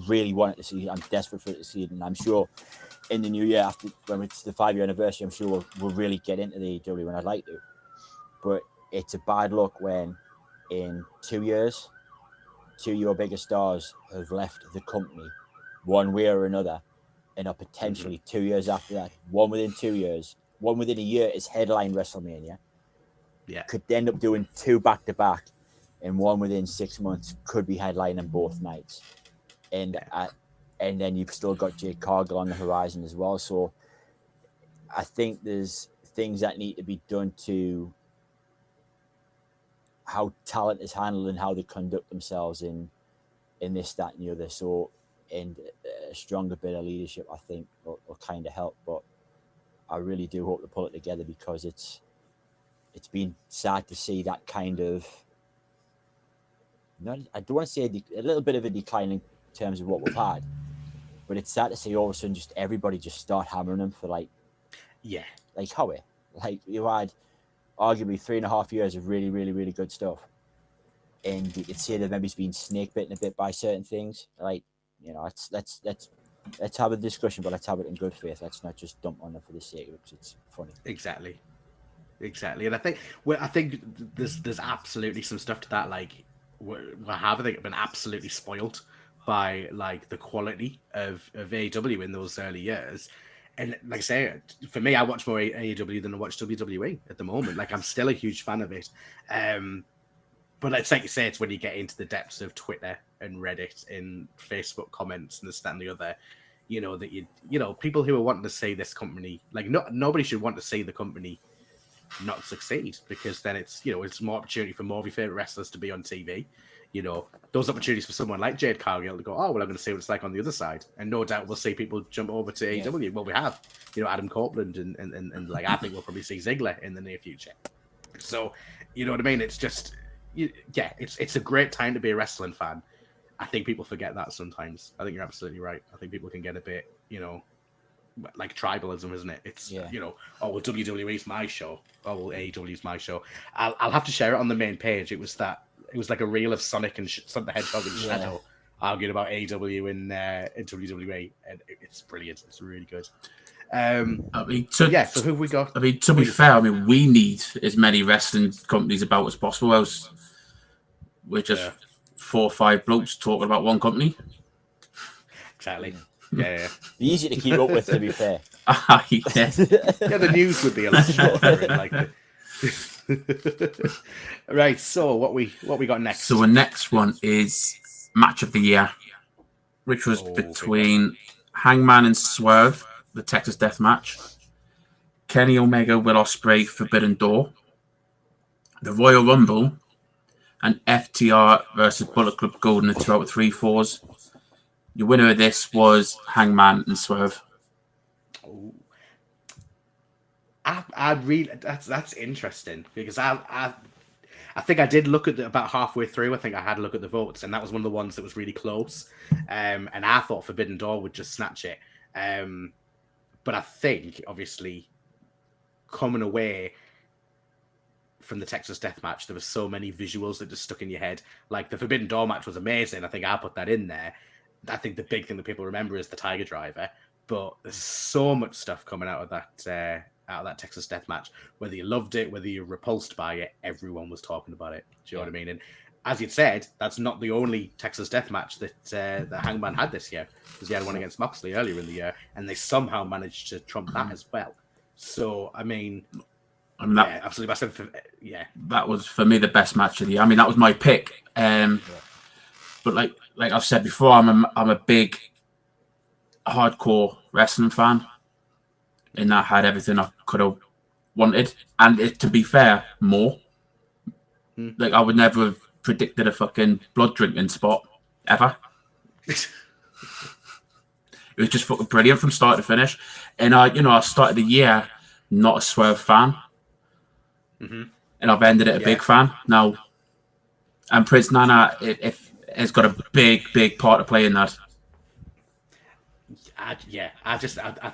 really want it to see. I'm desperate for it to see it, and I'm sure in the new year, after when it's the 5-year anniversary, I'm sure we'll really get into the AEW, and I'd like to. But it's a bad look when in 2 years, 2 of your biggest stars have left the company one way or another, and are potentially 2 years after that, one within 2 years, one within a year is headline WrestleMania. Yeah. Could end up doing 2 back-to-back, and one within 6 months could be headlining both nights. And then you've still got Jade Cargill on the horizon as well. So I think there's things that need to be done to how talent is handled and how they conduct themselves in this, that, and the other. So, and a stronger bit of leadership, I think, will kind of help. But I really do hope to pull it together, because it's been sad to see that kind of, I don't want to say a little bit of a decline in terms of what we've had, but it's sad to see all of a sudden just everybody just start hammering them for like Howie. Like, you had arguably 3.5 years of really, really, really good stuff, and you could see that maybe he's been snake bitten a bit by certain things. Like, let's have a discussion, but let's have it in good faith. Let's not just dump on them for the sake of it, because it's funny. Exactly, and I think there's absolutely some stuff to that. Like, I think been absolutely spoiled by like the quality of AEW in those early years. And like I say, for me, I watch more AEW than I watch WWE at the moment. Like, I'm still a huge fan of it. But it's like you say, it's when you get into the depths of Twitter and Reddit and Facebook comments and this, that, and the other, that people who are wanting to see this company, like, nobody should want to see the company not succeed, because then it's more opportunity for more of your favorite wrestlers to be on TV. Those opportunities for someone like Jade Cargill to go, oh, well, I'm going to see what it's like on the other side. And no doubt we'll see people jump over to AEW. Well, we have, Adam Copeland and like, I think we'll probably see Ziggler in the near future. So, you know what I mean? It's just, it's a great time to be a wrestling fan. I think people forget that sometimes. I think you're absolutely right. I think people can get a bit, like tribalism, isn't it? It's, oh, well, WWE's my show. Oh, well, AEW's my show. I'll have to share it on the main page. It was like a reel of Sonic and Sonic the Hedgehog and Shadow arguing about AEW and WWE, and it's brilliant. It's really good. So who have we got? I mean, to be fair, we need as many wrestling companies about as possible. Else we're just 4 or 5 blokes talking about one company. Exactly. Yeah. Easy to keep up with, to be fair. The news would be a lot shorter. Right. So what we got next? So the next one is match of the year, which was between Hangman and Swerve, the Texas Death Match, Kenny Omega, Will Ospreay, Forbidden Door, the Royal Rumble, and FTR versus Bullet Club Gold in the 2 out of 3 falls. The winner of this was Hangman and Swerve. I'd really that's interesting, because I think I did look at about halfway through. I think I had a look at the votes, and that was one of the ones that was really close. And I thought Forbidden Door would just snatch it. But I think, obviously, coming away from the Texas Death Match, there were so many visuals that just stuck in your head. Like, the Forbidden Door match was amazing. I think I put that in there. I think the big thing that people remember is the Tiger Driver. But there's so much stuff coming out of that Texas Death Match. Whether you loved it, whether you're repulsed by it, everyone was talking about it. Do you know what I mean? And as you'd said, that's not the only Texas Death Match that Hangman had this year, because he had one against Moxley earlier in the year, and they somehow managed to trump that as well. So, I mean, absolutely massive. That was, for me, the best match of the year. I mean, that was my pick. But like I've said before, I'm a big hardcore wrestling fan, and that had everything I could have wanted, and to be fair, more. Like, I would never have predicted a fucking blood drinking spot ever. It was just fucking brilliant from start to finish. And I started the year not a Swerve fan, and I've ended it a big fan now. And Prince Nana, if has got a big part to play in that. I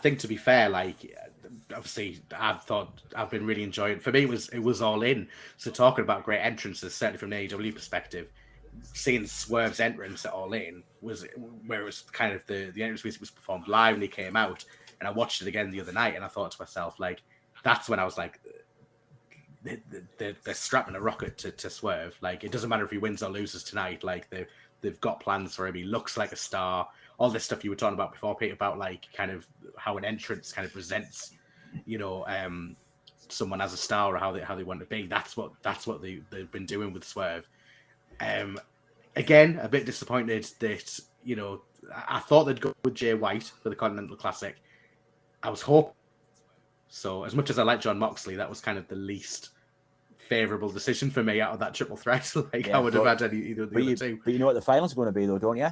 think to be fair, like obviously I've been really enjoying. For me, it was All In. So talking about great entrances, certainly from an AEW perspective, seeing Swerve's entrance at All In was where it was kind of the entrance was performed live and he came out, and I watched it again the other night, and I thought to myself, like, that's when I was like, they're strapping a rocket to Swerve. Like, it doesn't matter if he wins or loses tonight. Like, they've got plans for him. He looks like a star. All this stuff you were talking about before, Pete, about like kind of how an entrance kind of presents, someone as a star or how they want to be. That's what they've been doing with Swerve. Again, a bit disappointed that I thought they'd go with Jay White for the Continental Classic. I was hoping. So as much as I like John Moxley, that was kind of the least favourable decision for me out of that triple threat. I would have had either of the other two. But you know what the final's going to be, though, don't you?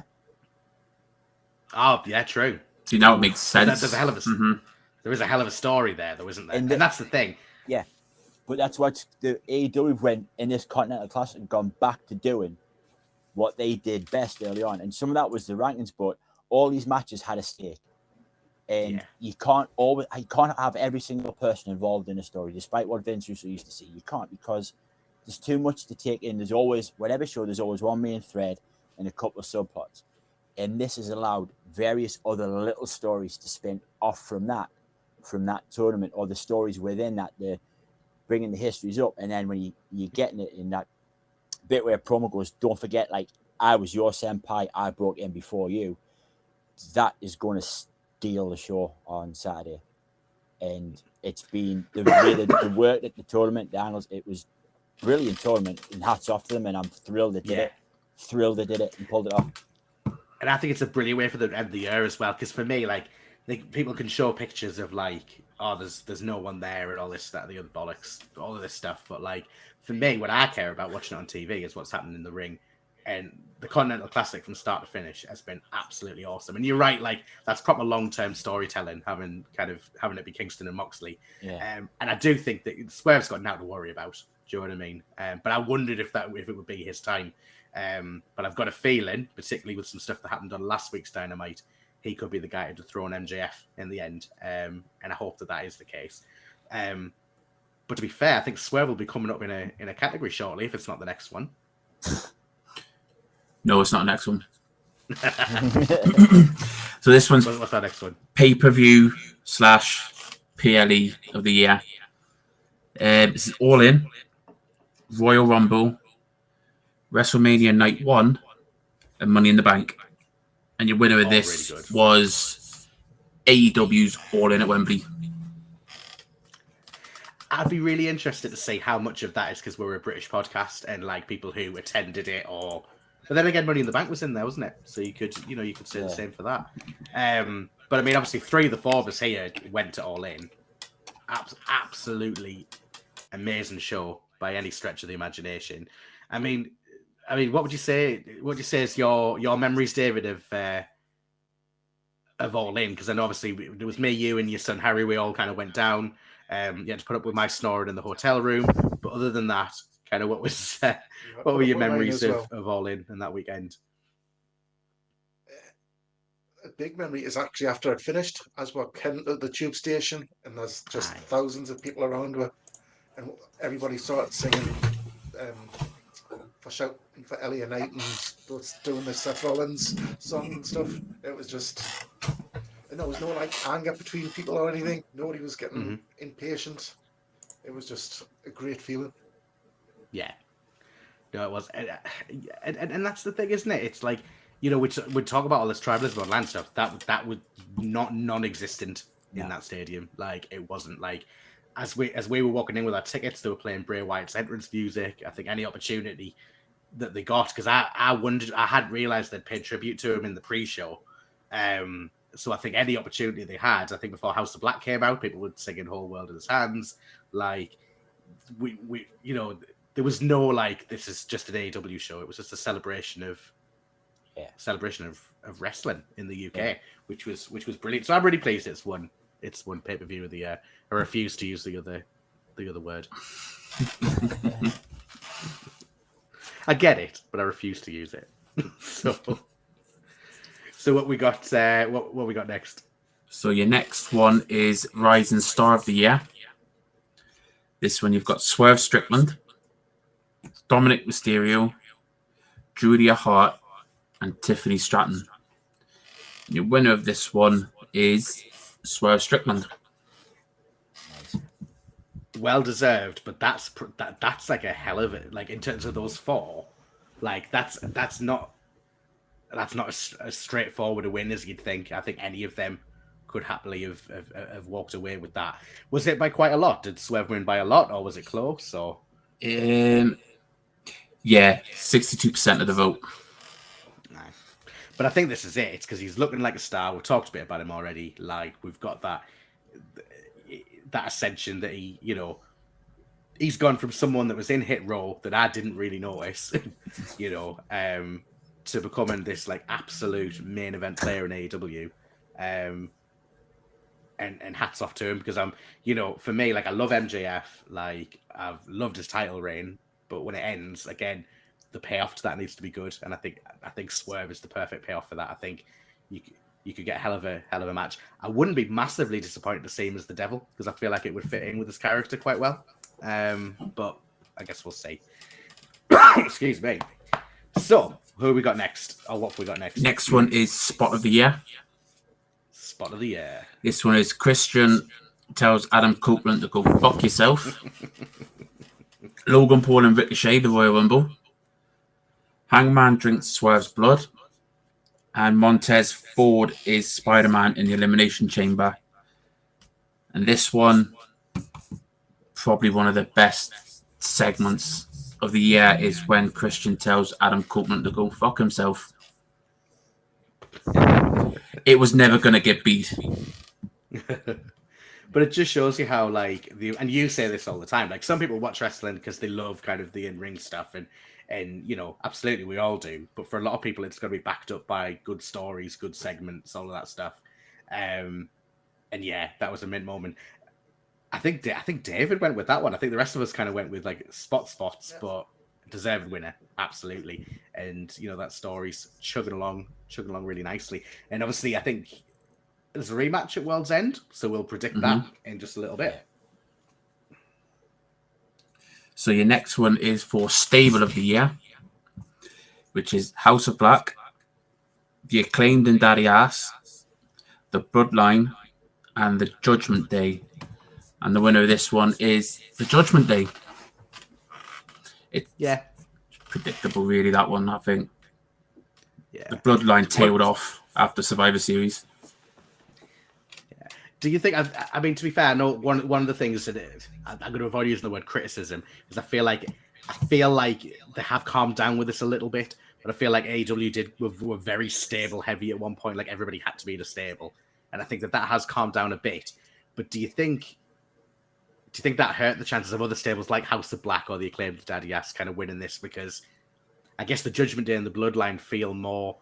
Oh, yeah, true. See, now it makes sense. There's a hell of a there is a hell of a story there, though, isn't there? And that's the thing. Yeah, but that's what the AEW went in this Continental Classic and gone back to doing what they did best early on, and some of that was the rankings. But all these matches had a stake. And you can't have every single person involved in a story, despite what Vince Russo used to say. You can't, because there's too much to take in. There's always, whatever show, there's always one main thread and a couple of subplots. And this has allowed various other little stories to spin off from that tournament, or the stories within that, they're bringing the histories up. And then when you're getting it in that bit where promo goes, don't forget, like, I was your senpai, I broke in before you. That is going to steal the show on Saturday. And it's been the work at the tournament, the angles, it was brilliant tournament, and hats off to them, and I'm thrilled they did it. Thrilled they did it and pulled it off. And I think it's a brilliant way for them to end the year as well, because for me, like, people can show pictures of like, oh, there's no one there and all this, that, the other bollocks, all of this stuff. But like, for me, what I care about watching it on TV is what's happening in the ring. And the Continental Classic from start to finish has been absolutely awesome. And you're right, like, that's proper long-term storytelling, having it be Kingston and Moxley. Yeah. And I do think that Swerve's got now to worry about. Do you know what I mean? But I wondered if it would be his time. But I've got a feeling, particularly with some stuff that happened on last week's Dynamite, he could be the guy to throw on MJF in the end. And I hope that is the case. But to be fair, I think Swerve will be coming up in a category shortly, if it's not the next one. No, it's not the next one. So this one's what's that next one? Pay-per-view / PLE of the year. This is All In, Royal Rumble, WrestleMania Night 1, and Money in the Bank. And your winner of this really was AEW's All In at Wembley. I'd be really interested to see how much of that is because we're a British podcast and like people who attended it, or. But then again, Money in the Bank was in there, wasn't it? So you could say the same for that. But I mean, obviously, 3 of the 4 of us here went to All In. Absolutely amazing show by any stretch of the imagination. I mean, what would you say? What would you say is your memories, David, of All In? Because then obviously it was me, you, and your son Harry. We all kind of went down. You had to put up with my snoring in the hotel room. But other than that, kind of what were your memories of All In that weekend? A big memory is actually after I'd finished, as we're heading to the tube station, and there's just thousands of people around her, and everybody started singing for Elliot Knight and doing the Seth Rollins song and stuff. It was just, there was no like anger between people or anything. Nobody was getting impatient. It was just a great feeling. Yeah, no, it was, and that's the thing, isn't it? It's like, we talk about all this tribalism on land stuff. That was not non-existent in that stadium. Like, it wasn't like as we were walking in with our tickets, they were playing Bray Wyatt's entrance music. I think any opportunity that they got, because I wondered, I hadn't realized they'd paid tribute to him in the pre-show. So I think any opportunity they had, I think before House of Black came out, people would sing in Whole World in His Hands. Like, we there was no like, this is just an AEW show. It was just a celebration of wrestling in the UK, which was brilliant. So I'm really pleased it's one pay-per-view of the year. I refuse to use the the other word. I get it, but I refuse to use it. So what we got? What we got next? So your next one is Rising Star of the Year. This one you've got Swerve Strickland, Dominic Mysterio, Julia Hart, and Tiffany Stratton. Your winner of this one is Swerve Strickland. Well deserved, but that's like a hell of it. Like in terms of those four, like that's not as straightforward a win as you'd think. I think any of them could happily have walked away with that. Was it by quite a lot? Did Swerve win by a lot, or was it close? Or Yeah, 62% of the vote. But I think this is it. It's because he's looking like a star. We've talked a bit about him already. Like we've got that ascension that he's gone from someone that was in Hit Row that I didn't really notice, to becoming this like absolute main event player in AEW. And hats off to him because for me, like I love MJF, like I've loved his title reign, but when it ends, again, the payoff to that needs to be good, and I think Swerve is the perfect payoff for that. I think you could get a hell of a match. I wouldn't be massively disappointed to see him as the Devil because I feel like it would fit in with his character quite well. But I guess we'll see. Excuse me. So who have we got next? Or what have we got next? Next one is Spot of the Year. Spot of the Year. This one is Christian tells Adam Copeland to go fuck yourself. Logan Paul and Ricochet, the Royal Rumble. Hangman drinks Swerve's blood. And Montez Ford is Spider-Man in the Elimination Chamber. And this one, probably one of the best segments of the year, is when Christian tells Adam Copeland to go fuck himself. It was never going to get beat. But it just shows you how, like, and you say this all the time, like, some people watch wrestling because they love kind of the in-ring stuff, and absolutely, we all do. But for a lot of people, it's got to be backed up by good stories, good segments, all of that stuff. And yeah, that was a mint moment. I think David went with that one. I think the rest of us kind of went with like spots, yeah. But deserved winner, absolutely. And that story's chugging along really nicely. And obviously, I think there's a rematch at World's End, so we'll predict that in just a little bit. So your next one is for Stable of the Year, which is House of Black, The Acclaimed and Daddy Ass, The Bloodline, and The Judgment Day. And the winner of this one is The Judgment Day. It's predictable, really, that one, I think. Yeah. The Bloodline tailed off after Survivor Series. Yeah. Do you think, I mean, to be fair, I know one of the things that I'm going to avoid using the word criticism, because I feel like they have calmed down with this a little bit, but I feel like AEW were very stable heavy at one point, like everybody had to be in a stable. And I think that has calmed down a bit. But do you think that hurt the chances of other stables like House of Black or the Acclaimed Daddy Ass kind of winning this? Because I guess the Judgment Day and the Bloodline feel more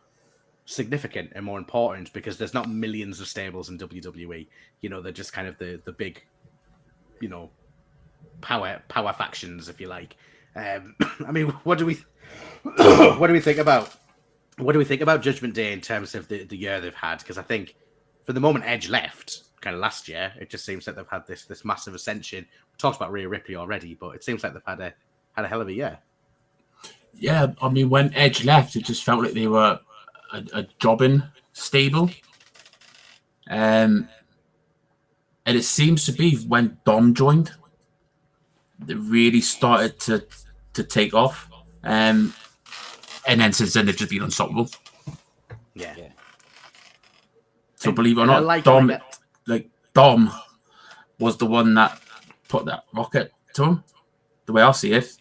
significant and more important because there's not millions of stables in WWE. They're just kind of the big, power factions, if you like. I mean, what do we think about Judgment Day in terms of the year they've had? Because I think for the moment Edge left, kind of last year, it just seems like they've had this massive ascension. We talked about Rhea Ripley already, but it seems like they've had a hell of a year. Yeah, I mean, when Edge left, it just felt like they were a jobbing stable. And it seems to be when Dom joined, they really started to take off. And then since then, they've just been unstoppable. Yeah. So believe it or not, Dom was the one that put that rocket to him, the way I see it.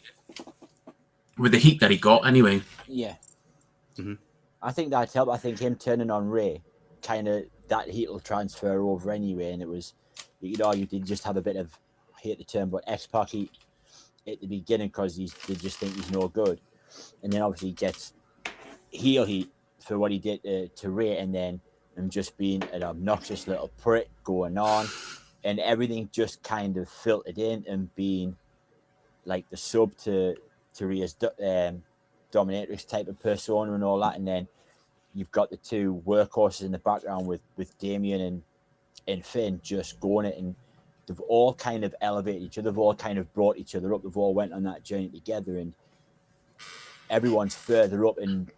With the heat that he got, anyway. Yeah. Mm-hmm. I think that helped. I think him turning on Ray, kind of, that heat will transfer over anyway. And it was, you could argue, they just have a bit of, I hate the term, but X-Pac heat at the beginning because they just think he's no good. And then obviously he gets heel heat for what he did to Ray, and then him just being an obnoxious little prick going on. and everything just kind of filtered in and being like the sub to Rhea's dominatrix type of persona and all that, and then you've got the two workhorses in the background with Damien and Finn just going it, and they've all kind of elevated each other, they've all kind of brought each other up, they've all went on that journey together, and everyone's further up and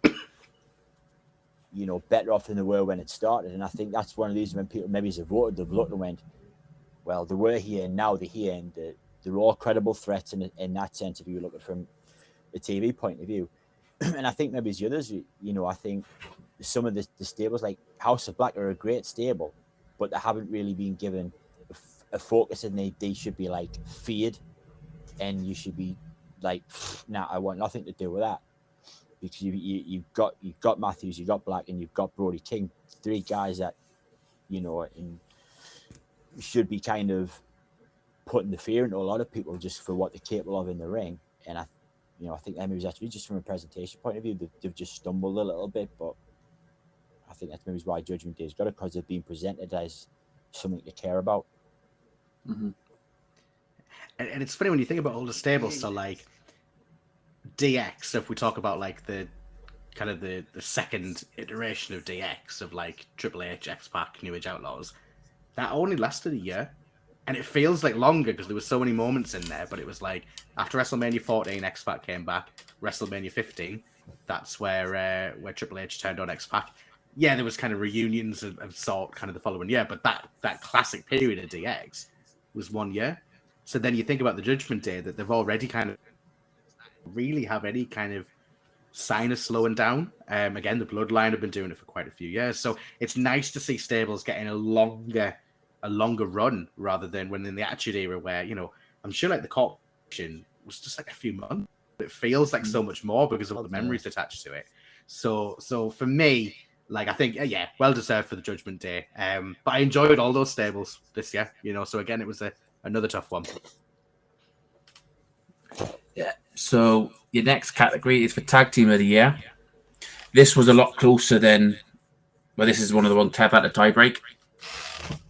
better off than they were when it started. And I think that's one of these when people maybe have voted, they've looked and went, well, they were here and now they're here, and they're all credible threats in that sense if you look at it from a TV point of view. And I think maybe as the others, I think some of the stables like House of Black are a great stable, but they haven't really been given a focus, and they should be like feared, and you should be like, nah, I want nothing to do with that, because you've got Matthews, you've got Black, and you've got Brody King, three guys that and should be kind of putting the fear into a lot of people just for what they're capable of in the ring. And I think that maybe was actually just from a presentation point of view, they've just stumbled a little bit, but I think that's maybe why Judgment Day's got it, because they've been presented as something to care about. Mm-hmm. And it's funny when you think about all the stables, so like DX, so if we talk about like the kind of the second iteration of DX of like Triple H, X-Pac, New Age Outlaws, that only lasted a year. And it feels like longer because there were so many moments in there, but it was like after WrestleMania 14, X-Pac came back. WrestleMania 15, that's where Triple H turned on X-Pac. Yeah, there was kind of reunions of sort kind of the following year, but that classic period of DX was 1 year. So then you think about the Judgment Day, that they've already kind of really have any kind of sign of slowing down. Again, the Bloodline have been doing it for quite a few years, so it's nice to see stables getting a longer run rather than when in the Attitude Era where I'm sure like the Corporation was just like a few months. It feels like so much more because of all the memories attached to it. So for me, like I think well deserved for the Judgment Day. But I enjoyed all those stables this year. So again, it was another tough one. Yeah. So your next category is for Tag Team of the Year. This was a lot closer than. Well, this is one of the ones Kev had a tie break.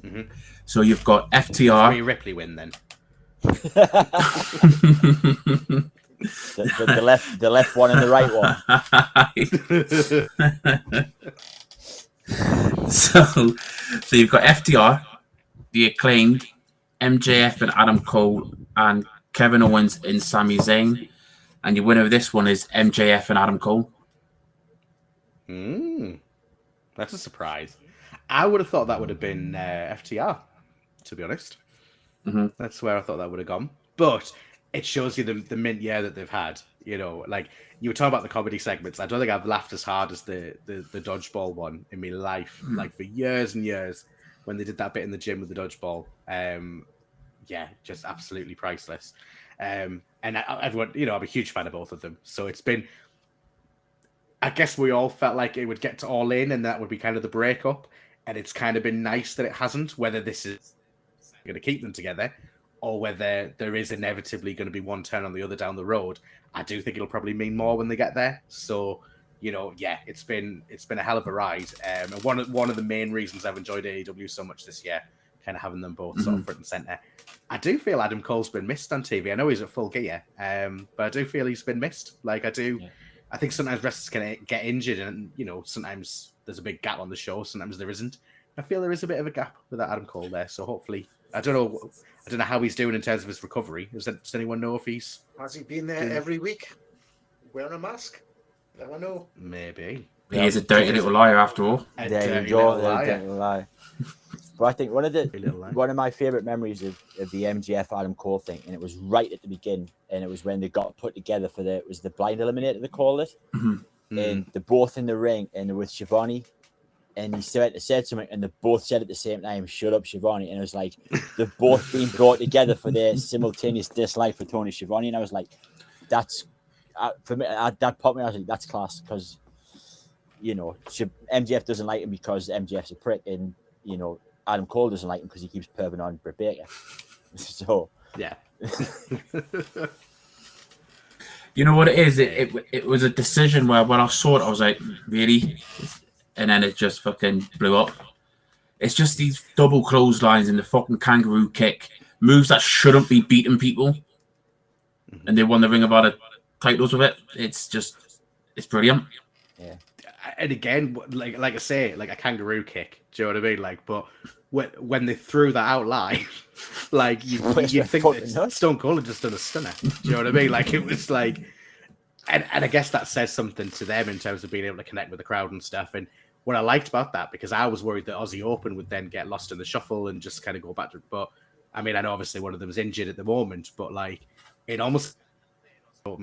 Mm-hmm. So you've got FTR. Rhea Ripley win then. the left one and the right one. So you've got FTR, The Acclaimed, MJF and Adam Cole, and Kevin Owens and Sami Zayn. And your winner of this one is MJF and Adam Cole. That's a surprise. I would have thought that would have been FTR, to be honest. Mm-hmm. That's where I thought that would have gone. But it shows you the mint year that they've had. Like you were talking about the comedy segments. I don't think I've laughed as hard as the dodgeball one in my life. Mm-hmm. Like for years and years when they did that bit in the gym with the dodgeball. Just absolutely priceless. And everyone, I'm a huge fan of both of them. So it's been. I guess we all felt like it would get to All In, and that would be kind of the breakup. And it's kind of been nice that it hasn't, whether this is going to keep them together or whether there is inevitably going to be one turn on the other down the road. I do think it'll probably mean more when they get there. So, it's been a hell of a ride. And one of the main reasons I've enjoyed AEW so much this year, kind of having them both sort of front and center. I do feel Adam Cole's been missed on TV. I know he's at Full Gear, but I do feel he's been missed. Like I do. Yeah. I think sometimes wrestlers can get injured and, sometimes there's a big gap on the show. Sometimes there isn't. I feel there is a bit of a gap with that Adam Cole there. So hopefully, I don't know how he's doing in terms of his recovery. Does anyone know if he's... Has he been there every week? Wearing a mask? Never know. Maybe. He is a dirty little liar after all. There you go. Dirty little liar. But I think one of my favorite memories of the MJF Adam Cole thing, and it was right at the beginning, and it was when they got put together for it was the blind eliminator, they call it. Mm-hmm. And they're both in the ring and they're with Shivani, and he said something, and they both said at the same time, "Shut up, Shivani." And it was like they've both been brought together for their simultaneous dislike for Tony Schiavone, and I was like, that's for me, that popped me. I was like, that's class, because MJF doesn't like him because MJF's a prick, and Adam Cole doesn't like him because he keeps perving on Britt Baker. So yeah. You know what it is? It was a decision where when I saw it, I was like, really? And then it just fucking blew up. It's just these double clotheslines and the fucking kangaroo kick. Moves that shouldn't be beating people. And they won the Ring of Honor titles with it. It's brilliant. Yeah. And again, like I say, like a kangaroo kick. Do you know what I mean? Like, but when they threw that out live, like you think that Stone Cold had just done a stunner. Do you know what I mean? Like it was like, and I guess that says something to them in terms of being able to connect with the crowd and stuff. And what I liked about that, because I was worried that Aussie Open would then get lost in the shuffle and just kind of go back to. But I mean, I know obviously one of them's injured at the moment, but like it almost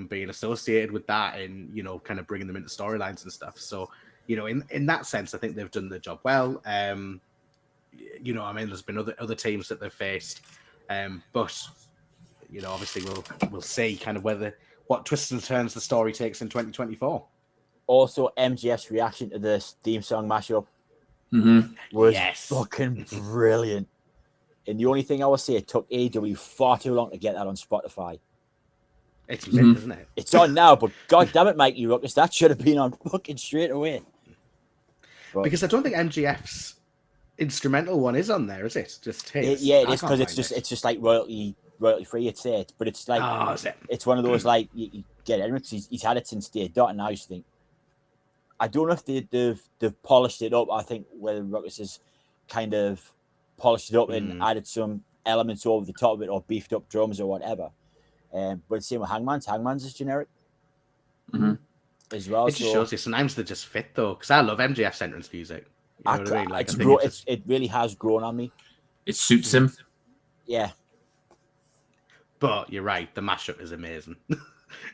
being associated with that and, you know, kind of bringing them into storylines and stuff. So, you know, in that sense, I think they've done the job well. You know, I mean, there's been other teams that they've faced, but you know, obviously we'll see kind of what twists and turns the story takes in 2024. Also, MJF's reaction to this theme song mashup was fucking brilliant. And the only thing I would say, it took AEW far too long to get that on Spotify. It's mint, isn't it? It's on now, but god damn it, Mikey Ruckus, that should have been on fucking straight away. But, because I don't think MGF's instrumental one is on there, is it? Just his. it is, because it's just like royalty free. It's it, but it's like it's one of those like you get it because he's had it since day dot, and I used to think, I don't know if they've polished it up. I think whether Ruckus has kind of polished it up and added some elements over the top of it, or beefed up drums or whatever. But it's same with Hangman's is generic as well. It just shows you sometimes they just fit though, because I love MJF's entrance music. You know what I mean? Like, it really has grown on me. It suits him. Yeah. But you're right, the mashup is amazing.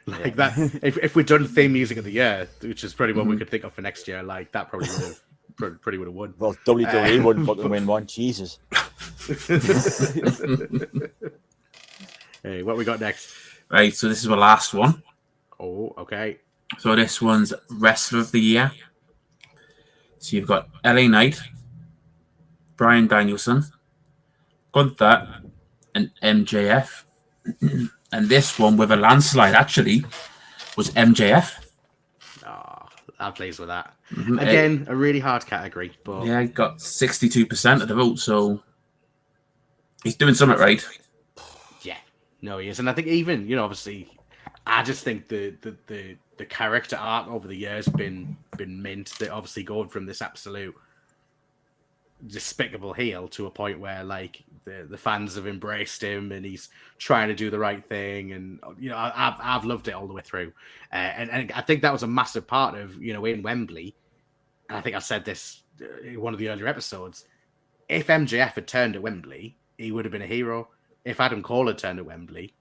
That. If we'd done theme music of the year, which is pretty what we could think of for next year, like that probably would have won. Well, WWE wouldn't fucking win one. Jesus. Hey, what we got next? Right, so this is my last one. Oh, okay. So this one's Wrestler of the Year. So you've got LA Knight, Bryan Danielson, Gunther, and MJF. And this one with a landslide actually was MJF. Oh, I'm pleased with that. Again, a really hard category, but yeah, he got 62% of the vote, so he's doing something right. Yeah, no, he is, and I think even, you know, obviously, I just think the character arc over the years been mint. That obviously going from this absolute despicable heel to a point where like the fans have embraced him and he's trying to do the right thing, and you know I've loved it all the way through, and I think that was a massive part of, you know, in Wembley, and I think I said this in one of the earlier episodes. If MJF had turned at Wembley, he would have been a hero. If Adam Cole had turned at Wembley,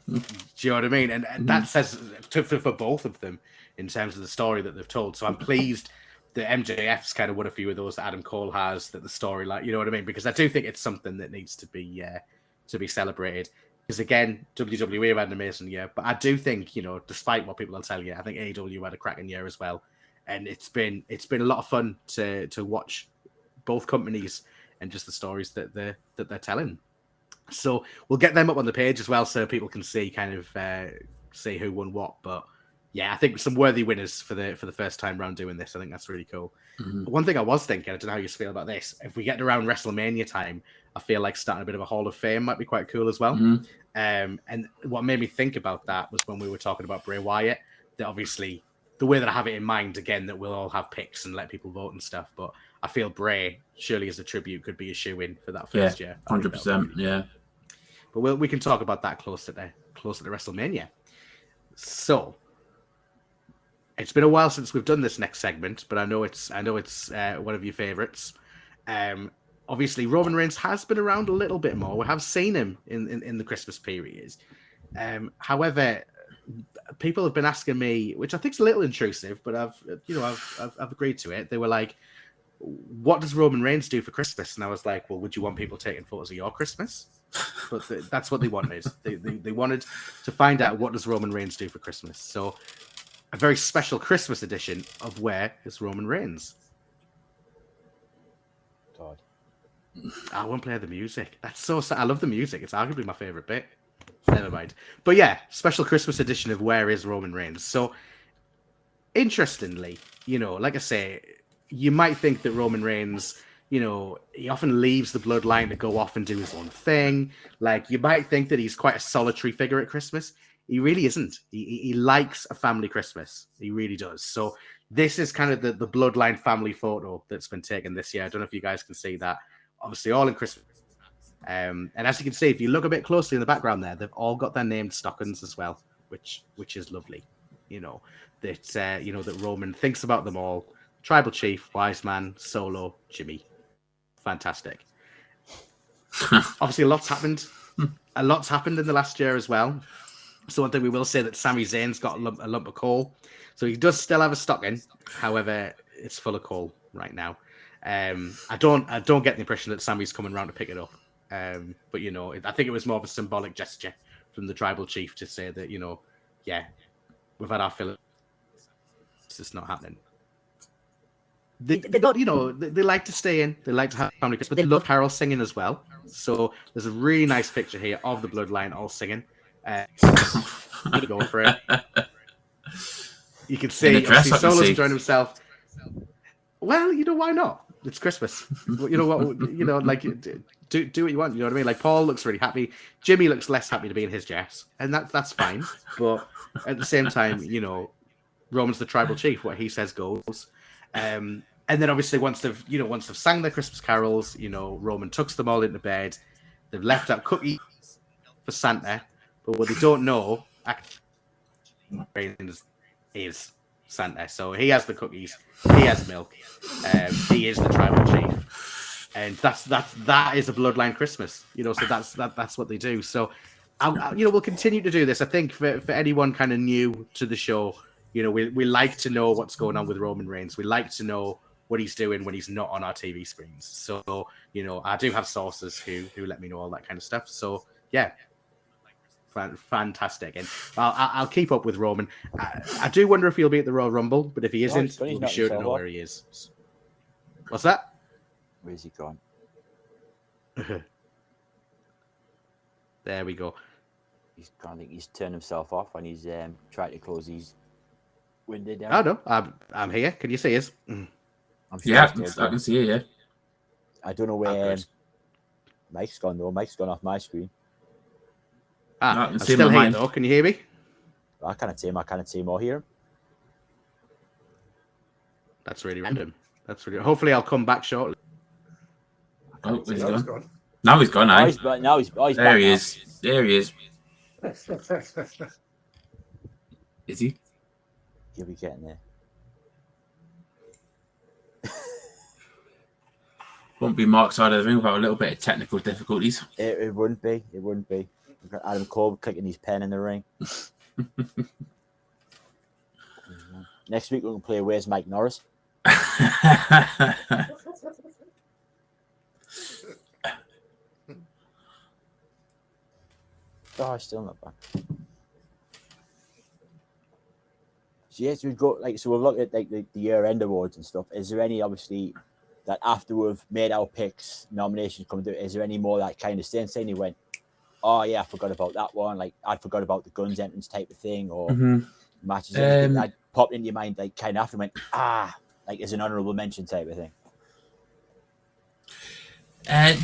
do you know what I mean? And that says for both of them in terms of the story that they've told. So I'm pleased that MJF's kind of won a few of those that Adam Cole has, that the story, like, you know what I mean? Because I do think it's something that needs to be celebrated. Because again, WWE have had an amazing year, but I do think, you know, despite what people will tell you, I think AEW had a cracking year as well, and it's been a lot of fun to watch both companies and just the stories that they're telling. So we'll get them up on the page as well, so people can see kind of see who won what. But yeah, I think some worthy winners for the first time round doing this. I think that's really cool. One thing I was thinking, I don't know how you feel about this. If we get around WrestleMania time, I feel like starting a bit of a Hall of Fame might be quite cool as well. And what made me think about that was when we were talking about Bray Wyatt. That obviously the way that I have it in mind, again, that we'll all have picks and let people vote and stuff. But I feel Bray, surely as a tribute, could be a shoe-in for that first year. 100%. Yeah. But we can talk about that closer to WrestleMania. So it's been a while since we've done this next segment, but I know it's one of your favorites. Obviously, Roman Reigns has been around a little bit more. We have seen him in the Christmas period. However, people have been asking me, which I think is a little intrusive, but I've agreed to it. They were like, "What does Roman Reigns do for Christmas?" And I was like, "Well, would you want people taking photos of your Christmas?" But that's what they wanted. They wanted to find out, what does Roman Reigns do for Christmas. So a very special Christmas edition of Where is Roman Reigns? God. I won't play the music. That's so sad. I love the music. It's arguably my favorite bit. Never mind. But yeah, special Christmas edition of Where is Roman Reigns? So interestingly, you know, like I say, you might think that Roman Reigns you know, he often leaves the bloodline to go off and do his own thing. Like, you might think that he's quite a solitary figure at Christmas. He really isn't. He likes a family Christmas. He really does. So this is kind of the bloodline family photo that's been taken this year. I don't know if you guys can see that. Obviously, all in Christmas. And as you can see, if you look a bit closely in the background there, they've all got their named stockings as well, which is lovely. You know, that you know, that Roman thinks about them all. Tribal Chief, Wise Man, Solo, Jimmy. Fantastic. Obviously, a lot's happened. A lot's happened in the last year as well. So one thing we will say that Sami Zayn's got a lump of coal. So he does still have a stocking. However, it's full of coal right now. I don't get the impression that Sami's coming around to pick it up. But you know, I think it was more of a symbolic gesture from the Tribal Chief to say that, you know, yeah, we've had our fill. It's just not happening. They don't, you know, they like to stay in. They like to have family Christmas, but they love carol singing as well. So there's a really nice picture here of the bloodline all singing. Go for it. You can see Solo's enjoying himself. Well, you know, why not? It's Christmas. You know what? You know, like, do what you want. You know what I mean? Like, Paul looks really happy. Jimmy looks less happy to be in his dress, and that's fine. But at the same time, you know, Roman's the Tribal Chief. What he says goes. And then obviously once they've sang their Christmas carols, you know, Roman tucks them all into bed. They've left out cookies for Santa, but what they don't know actually is Santa. So he has the cookies, he has milk, he is the Tribal Chief, and that is a bloodline Christmas. You know, so that's what they do. So, you know, we'll continue to do this. I think for anyone kind of new to the show. You know, we like to know what's going on with Roman Reigns. We like to know what he's doing when he's not on our TV screens. So, you know, I do have sources who let me know all that kind of stuff. So, yeah, fantastic. And I'll keep up with Roman. I do wonder if he'll be at the Royal Rumble, but if he isn't, we'll be sure to know where he is. What's that? Where's he gone? There we go. I think he's turned himself off and he's tried to close his window down. Oh no, I'm here. Can you see us? Yeah, I can see it. Yeah. I don't know where Mike's gone though. Mike's gone off my screen. I'm still here though. Can you hear me? I can't see him or hear him. That's really random. Hopefully, I'll come back shortly. Oh, he's gone. Now he's gone. Now he's there. There he is. There he is. Is he? He'll be getting there. Won't be Mark's side of the ring without a little bit of technical difficulties. It wouldn't be. We've got Adam Cole clicking his pen in the ring. Next week we're going to play Where's Mike Norris? Oh, still not back. So yes, we've got we've looked at like the year-end awards and stuff. Is there any obviously that after we've made our picks, nominations come through? Is there any more that kind of saying you went, oh yeah, I forgot about that one. Like I forgot about the Guns entrance type of thing, or matches that popped into your mind like kind of after went like as an honourable mention type of thing. And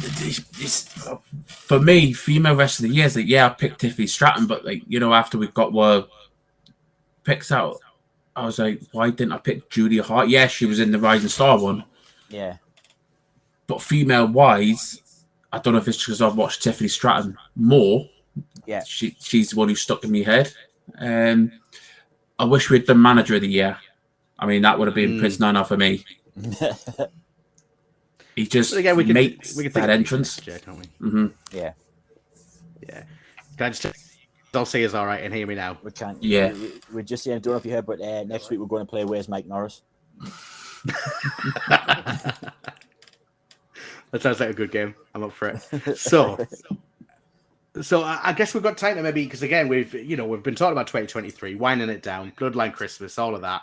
for me, female rest of the year is like, yeah, I picked Tiffany Stratton, but like, you know, after we got our picks out, I was like, why didn't I pick Julia Hart? Yeah, she was in the Rising Star one. Yeah. But female wise, I don't know if it's because I've watched Tiffany Stratton more. Yeah. She's the one who stuck in my head. I wish we'd done Manager of the Year. I mean, that would have been Prince Nana for me. He just makes that entrance. Year, can't we? Mm-hmm. Yeah. Yeah. Can I just I'll say is all right and hear me now. We can't. Yeah. We're just saying, I don't know if you heard, but next week we're going to play Where's Mike Norris? That sounds like a good game. I'm up for it. So I guess we've got time to maybe, because again, we've been talking about 2023, winding it down, Bloodline Christmas, all of that.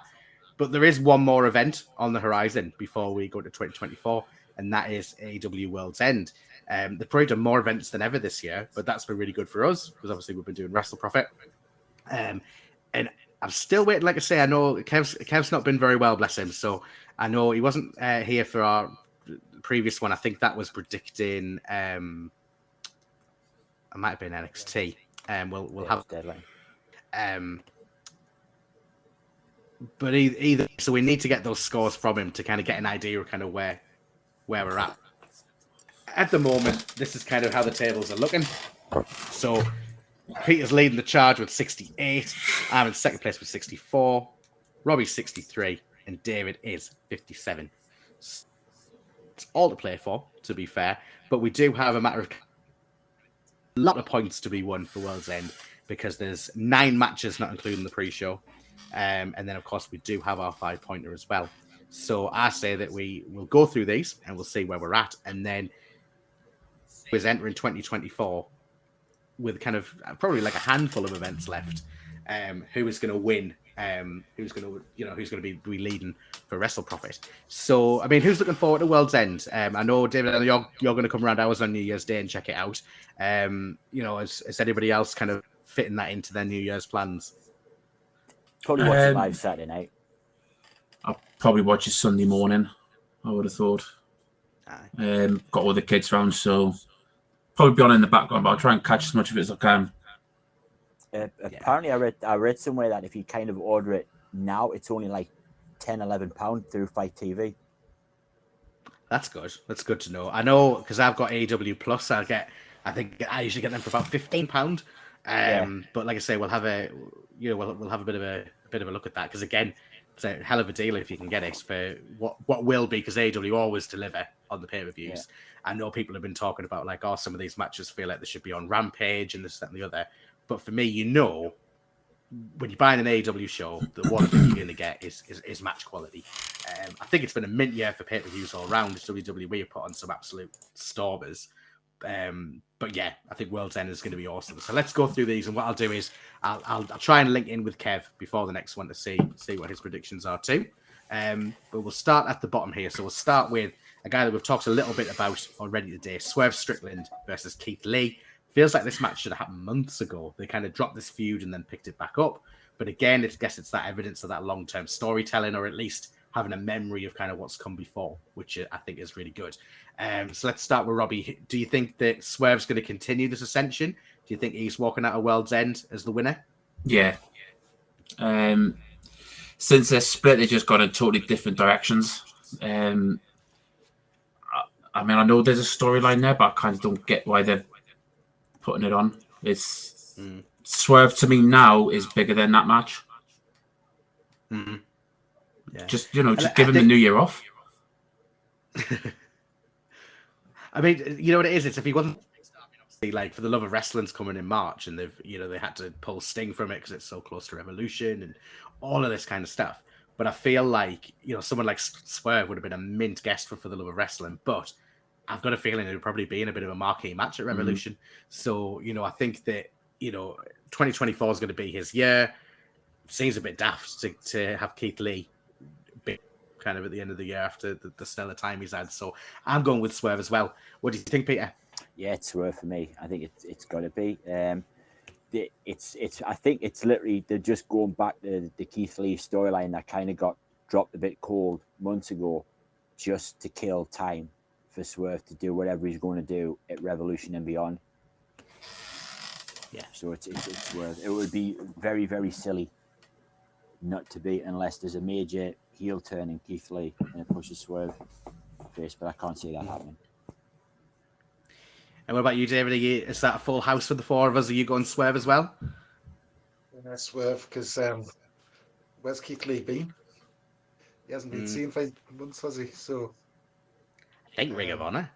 But there is one more event on the horizon before we go to 2024, and that is AEW World's End. They've probably done more events than ever this year, but that's been really good for us because obviously we've been doing Wrestle Profit. And I'm still waiting. Like I say, I know Kev's not been very well, bless him. So I know he wasn't here for our previous one, I think that was predicting. It might have been NXT. We'll have deadline. But either so we need to get those scores from him to kind of get an idea of kind of where we're at. At the moment, this is kind of how the tables are looking. So Peter's leading the charge with 68. I'm in second place with 64. Robbie's 63, and David is 57. It's all to play for, to be fair. But we do have a lot of points to be won for World's End because there's 9 matches, not including the pre-show. And then, of course, we do have our 5-pointer as well. So I say that we will go through these and we'll see where we're at. And then we're entering 2024 with kind of probably like a handful of events left. Who is going to win? Who's going to be leading for Wrestle Profit? So, I mean, who's looking forward to World's End? I know, David, you're going to come around ours on New Year's Day and check it out. Is anybody else kind of fitting that into their New Year's plans? Probably watch it live Saturday night. I'll probably watch it Sunday morning, I would have thought. Got all the kids around, so probably be on in the background, but I'll try and catch as much of it as I can. Apparently, I read somewhere that if you kind of order it now, it's only like £10-11 through Fight TV. That's good. That's good to know. I know because I've got AW Plus. I think I usually get them for about £15. But like I say, we'll have we'll have a bit of a look at that because again, it's a hell of a deal if you can get it for what will be because AW always deliver on the pay-per-views. Yeah. I know people have been talking about like, some of these matches feel like they should be on Rampage and this, that, and the other. But for me, when you're buying an AW show, the one thing you're going to get is match quality. I think it's been a mint year for pay-per-views all around. WWE have put on some absolute stormers. But yeah, I think World's End is going to be awesome. So let's go through these, and what I'll do is I'll try and link in with Kev before the next one to see what his predictions are too. But we'll start at the bottom here. So we'll start with a guy that we've talked a little bit about already today, Swerve Strickland versus Keith Lee. Feels like this match should have happened months ago. They kind of dropped this feud and then picked it back up. But again, I guess it's that evidence of that long-term storytelling, or at least having a memory of kind of what's come before, which I think is really good. So let's start with Robbie. Do you think that Swerve's going to continue this ascension? Do you think he's walking out of World's End as the winner? Yeah. Since they're split, they've just gone in totally different directions. I mean, I know there's a storyline there, but I kind of don't get why they're putting it on. It's Swerve to me now is bigger than that match. Mm-hmm. Yeah. Just give him the New Year off. I mean, you know what it is? It's if he wasn't like For the Love of Wrestling's coming in March, and they had to pull Sting from it because it's so close to Revolution and all of this kind of stuff. But I feel like someone like Swerve would have been a mint guest for the Love of Wrestling, but I've got a feeling it would probably be in a bit of a marquee match at Revolution. So I think that 2024 is going to be his year. Seems a bit daft to have Keith Lee kind of at the end of the year after the stellar time he's had. So I'm going with Swerve as well. What do you think, Peter? Yeah, it's Swerve for me. I think it's got to be. I think it's literally they're just going back to the Keith Lee storyline that kind of got dropped a bit cold months ago, just to kill time for Swerve to do whatever he's going to do at Revolution and beyond. Yeah, so it's Swerve. It would be very, very silly not to be unless there's a major heel turn in Keith Lee and it pushes Swerve face, but I can't see that happening. And what about you, David? Is that a full house for the four of us? Are you going Swerve as well? Yeah, Swerve, because where's Keith Lee been? He hasn't been seen for months, has he? So I think Ring of Honor.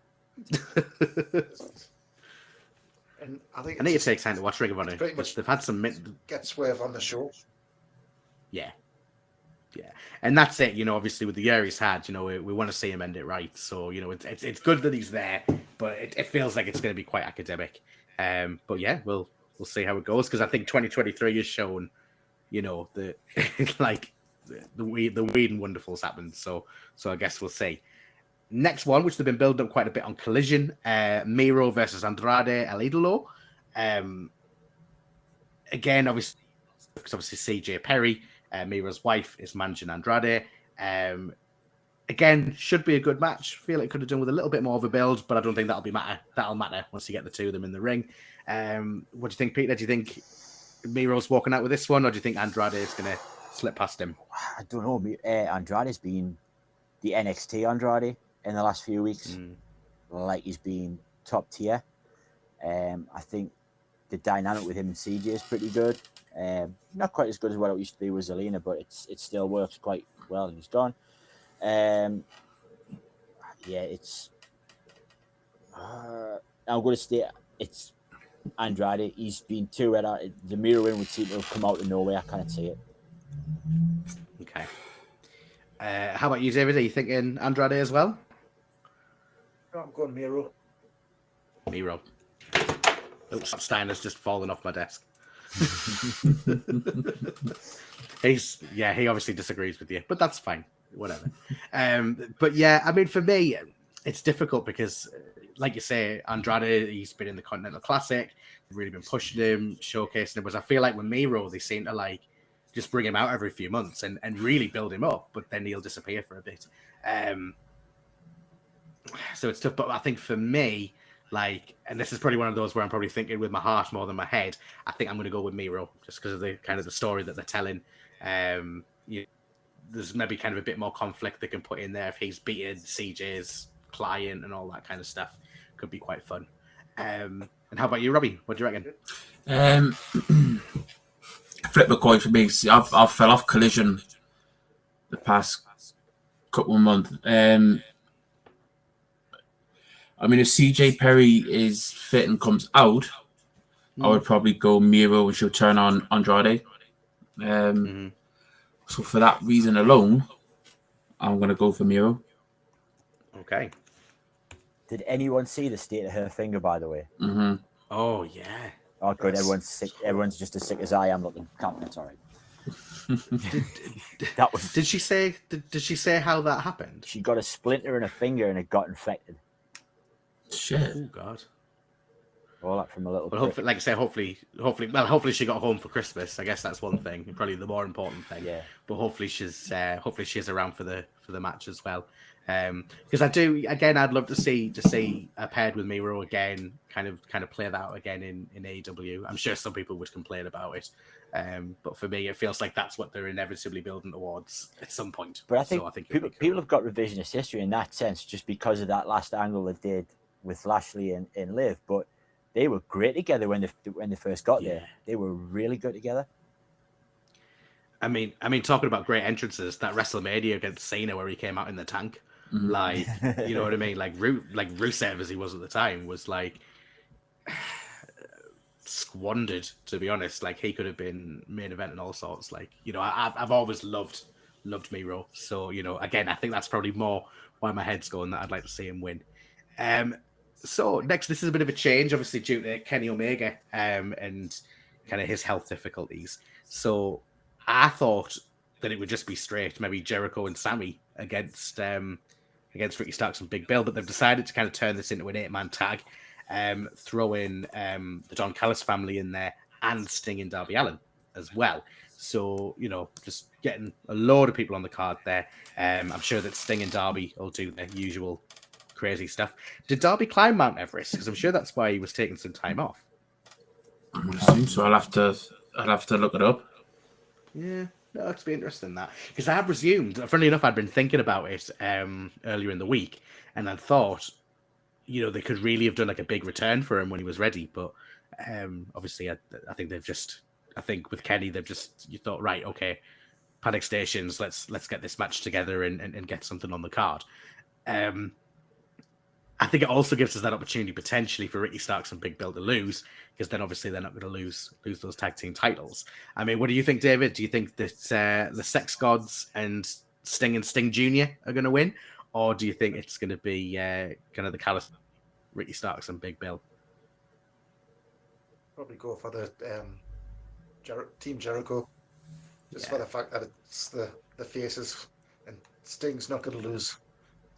And I think I need to take time to watch Ring of Honor. They've had some get Swerve on the show. Yeah. And that's it, obviously with the year he's had, we want to see him end it right. So, it's good that he's there, but it feels like it's going to be quite academic. But yeah, we'll see how it goes, because I think 2023 has shown, the weird and wonderful's happened. So I guess we'll see. Next one, which they've been building up quite a bit on Collision, Miro versus Andrade El Idolo. Again, obviously CJ Perry, Miro's wife, is managing Andrade. again, should be a good match. Feel it could have done with a little bit more of a build, but I don't think that'll matter once you get the two of them in the ring. What do you think, Peter? Do you think Miro's walking out with this one, or do you think Andrade is going to slip past him? I don't know. Andrade's been the NXT Andrade in the last few weeks. Like he's been top tier. I think the dynamic with him and CJ is pretty good. Not quite as good as what it used to be with Zelina, but it still works quite well. And he's gone. It's. I'm going to stay. It's Andrade. He's been too red out. The Miro win would seem to have come out of nowhere. I can't see it. Okay. How about you, David? Are you thinking Andrade as well? No, I'm going Miro. Miro. Oops, Steiner's just fallen off my desk. He obviously disagrees with you, but that's fine. Whatever. But yeah, I mean, for me, it's difficult because, like you say, Andrade, he's been in the Continental Classic, they've really been pushing him, showcasing him. Whereas I feel like with Miro, they seem to like just bring him out every few months and really build him up, but then he'll disappear for a bit. So it's tough. But I think for me, like, and this is probably one of those where I'm probably thinking with my heart more than my head, I think I'm going to go with Miro just because of the kind of the story that they're telling. There's maybe kind of a bit more conflict they can put in there if he's beaten CJ's client and all that kind of stuff. Could be quite fun. And how about you, Robbie? What do you reckon? Flip a coin for me. See, I've fell off Collision the past couple of months. I mean, if CJ Perry is fit and comes out, I would probably go Miro and she'll turn on Andrade. So for that reason alone, I'm going to go for Miro. Okay. Did anyone see the state of her finger, by the way? Mm-hmm. Oh, yeah. Oh, good. Everyone's sick. Everyone's just as sick as I am looking. It's all right. That was. Did she say how that happened? She got a splinter in her finger and it got infected. Shit. Oh, God. All that from a little. Well, hopefully, like I say, hopefully she got home for Christmas. I guess that's one thing, probably the more important thing. Yeah. But hopefully she's around for the match as well. Because I'd love to see a paired with Miro again, kind of play that out again in AEW. I'm sure some people would complain about it, but for me, it feels like that's what they're inevitably building towards at some point. But I think, cool. people have got revisionist history in that sense, just because of that last angle they did with Lashley and Liv. But they were great together when they first got there. They were really good together. I mean, talking about great entrances, that WrestleMania against Cena where he came out in the tank. Mm-hmm. Like, you know what I mean? Like Rusev, as he was at the time, was like squandered, to be honest. Like, he could have been main event and all sorts. Like, you know, I've always loved Miro. So, you know, again, I think that's probably more why my head's going that I'd like to see him win. So next, this is a bit of a change, obviously due to Kenny Omega and kind of his health difficulties. So I thought that it would just be straight, maybe Jericho and Sammy against Ricky Starks and Big Bill, but they've decided to kind of turn this into an 8-man tag, throw in the Don Callis family in there and Sting and Darby Allin as well. So, you know, just getting a load of people on the card there. I'm sure that Sting and Darby will do their usual crazy stuff. Did Darby climb Mount Everest? Because I'm sure that's why he was taking some time off. I would assume so. I'll have to look it up. Yeah. No, it's be interesting that, because I had presumed, funnily enough, I'd been thinking about it earlier in the week, and I thought, you know, they could really have done like a big return for him when he was ready. But obviously, I think with Kenny, you thought, right, okay, Panic Stations, let's get this match together and get something on the card. I think it also gives us that opportunity potentially for Ricky Starks and Big Bill to lose, because then obviously they're not going to lose those tag team titles. I mean, what do you think, David? Do you think that the Sex Gods and Sting Jr. are going to win, or do you think it's going to be kind of the Callis, Ricky Starks and Big Bill? Probably go for the Team Jericho, just for the fact that it's the faces, and Sting's not going to lose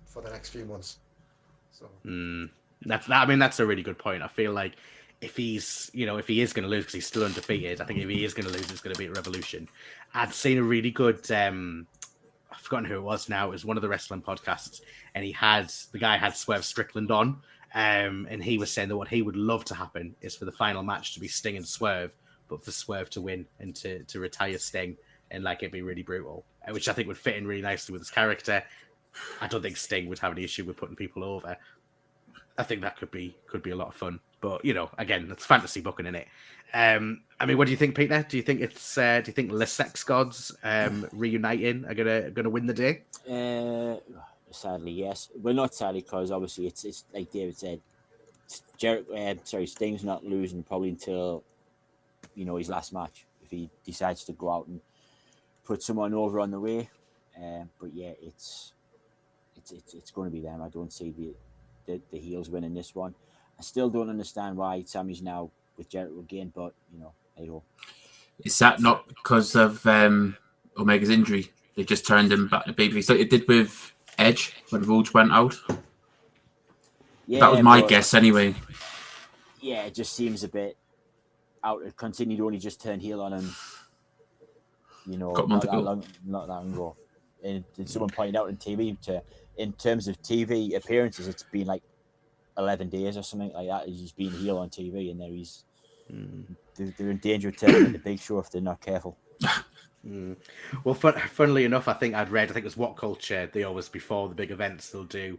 for the next few months. So that's a really good point. I feel like if he is going to lose because he's still undefeated, I think if he is going to lose, it's going to be at Revolution. I'd seen a really good, I've forgotten who it was now. It was one of the wrestling podcasts, and the guy had Swerve Strickland on, and he was saying that what he would love to happen is for the final match to be Sting and Swerve, but for Swerve to win and to retire Sting, and like it'd be really brutal, which I think would fit in really nicely with his character. I don't think Sting would have any issue with putting people over. I think that could be a lot of fun. But again, that's fantasy booking in it. I mean, what do you think, Peter? Do you think Le Sex Gods reuniting are gonna win the day? Sadly, yes. Well, not sadly, because obviously it's like David said. Sting's not losing probably until his last match, if he decides to go out and put someone over on the way. But yeah, it's going to be them. I don't see the heels winning this one. I still don't understand why Sammy's now with Jericho again, but hey ho. Is that not because of Omega's injury? They just turned him back to babyface, like it did with Edge when Rhodes went out. Yeah, that was my guess anyway. Yeah, it just seems a bit out. It continued to only just turn heel on him. Not that long ago. And someone pointed out on TV in terms of TV appearances, it's been like 11 days or something like that. He's been heel on TV, and now they're in danger of turning into the Big Show if they're not careful. Well, funnily enough, I think it was What Culture. They always, before the big events, they'll do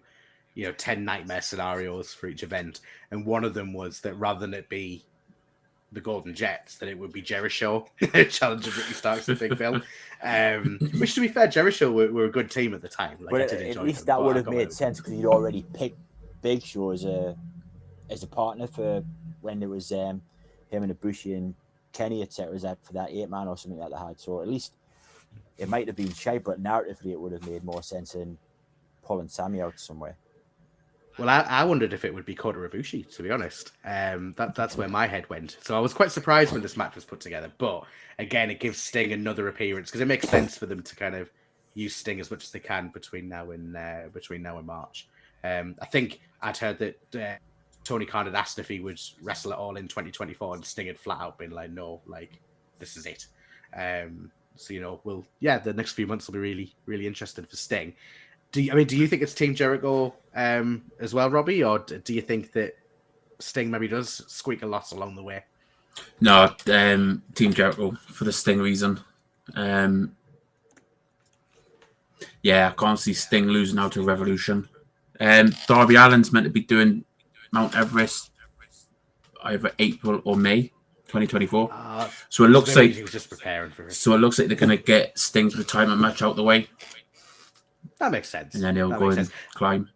10 nightmare scenarios for each event, and one of them was that rather than it be the Golden Jets, that it would be Jericho challenging Ricky Starks and Big Bill. Which, to be fair, Jericho were a good team at the time. But at least that would have made sense, because he'd already picked Big Show as a partner for when there was him and Ibushi and Kenny, etc. Was that for that 8-man or something like that? So at least it might have been shy, but narratively it would have made more sense in pulling Sammy out somewhere. Well, I wondered if it would be Kota Ibushi, to be honest. That's where my head went. So I was quite surprised when this match was put together. But again, it gives Sting another appearance, because it makes sense for them to kind of use Sting as much as they can between now and March. I think I'd heard that Tony Khan had asked if he would wrestle it all in 2024, and Sting had flat out been like, "No, like this is it." So the next few months will be really, really interesting for Sting. Do you think it's Team Jericho as well, Robbie, or do you think that Sting maybe does squeak a lot along the way? No, Team Jericho for the Sting reason. I can't see Sting losing out to Revolution. Darby Allin's meant to be doing Mount Everest either April or May 2024. So it looks like he was just preparing for it. So it looks like they're going to get Sting's retirement match out the way. That makes sense. And then he'll go and climb.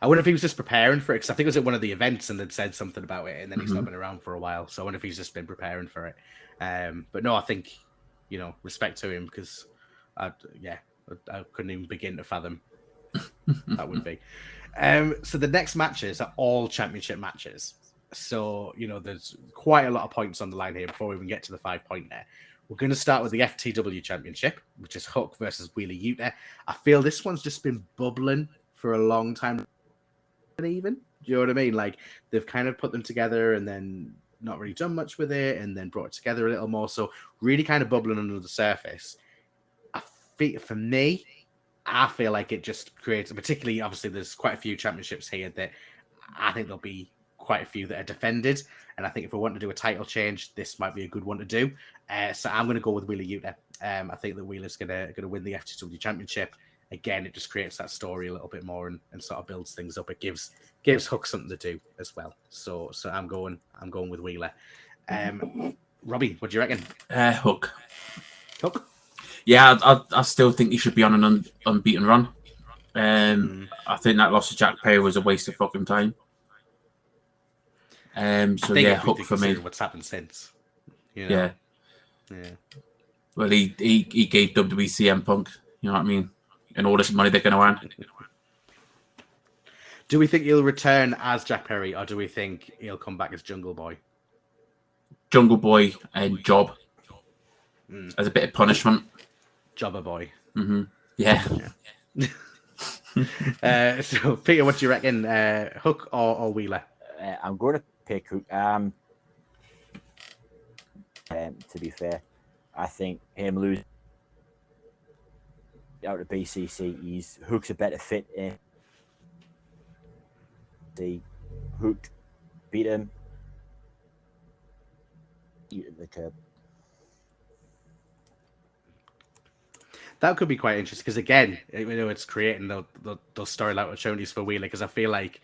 I wonder if he was just preparing for it, because I think it was at one of the events and they'd said something about it, and then he's not been around for a while. So I wonder if he's just been preparing for it. But no, I think, respect to him, because I couldn't even begin to fathom that would be. So the next matches are all championship matches. So, there's quite a lot of points on the line here before we even get to the 5-pointer. We're going to start with the FTW Championship, which is Hook versus Wheeler Yuta. I feel this one's just been bubbling for a long time. Even, do you know what I mean? Like, they've kind of put them together and then not really done much with it, and then brought it together a little more. So really kind of bubbling under the surface. For me, I feel like it just creates, particularly, obviously, there's quite a few championships here that I think there'll be quite a few that are defended. And I think if we want to do a title change, this might be a good one to do. So I'm going to go with Wheeler Yuta. I think that Wheeler's going to win the FTW Championship. Again, it just creates that story a little bit more and sort of builds things up. It gives Hook something to do as well. So I'm going with Wheeler. Robbie, what do you reckon? Hook. Hook? Yeah, I still think he should be on an unbeaten run. I think that loss to Jack Perry was a waste of fucking time. Hook for me. What's happened since? Yeah. Well, he gave WWE CM Punk. You know what I mean? And all this money they're going to earn. Do we think he'll return as Jack Perry, or do we think he'll come back as Jungle Boy? Jungle Boy and Job as a bit of punishment. Jobber Boy. Mm-hmm. Yeah. So, Peter, what do you reckon? Hook or Wheeler? I'm going to pick Hook. To be fair, I think him losing out of BCC. Hook's a better fit. The Hook beat him. The curb. That could be quite interesting because again, it's creating those storyline opportunities for Wheeler because I feel like,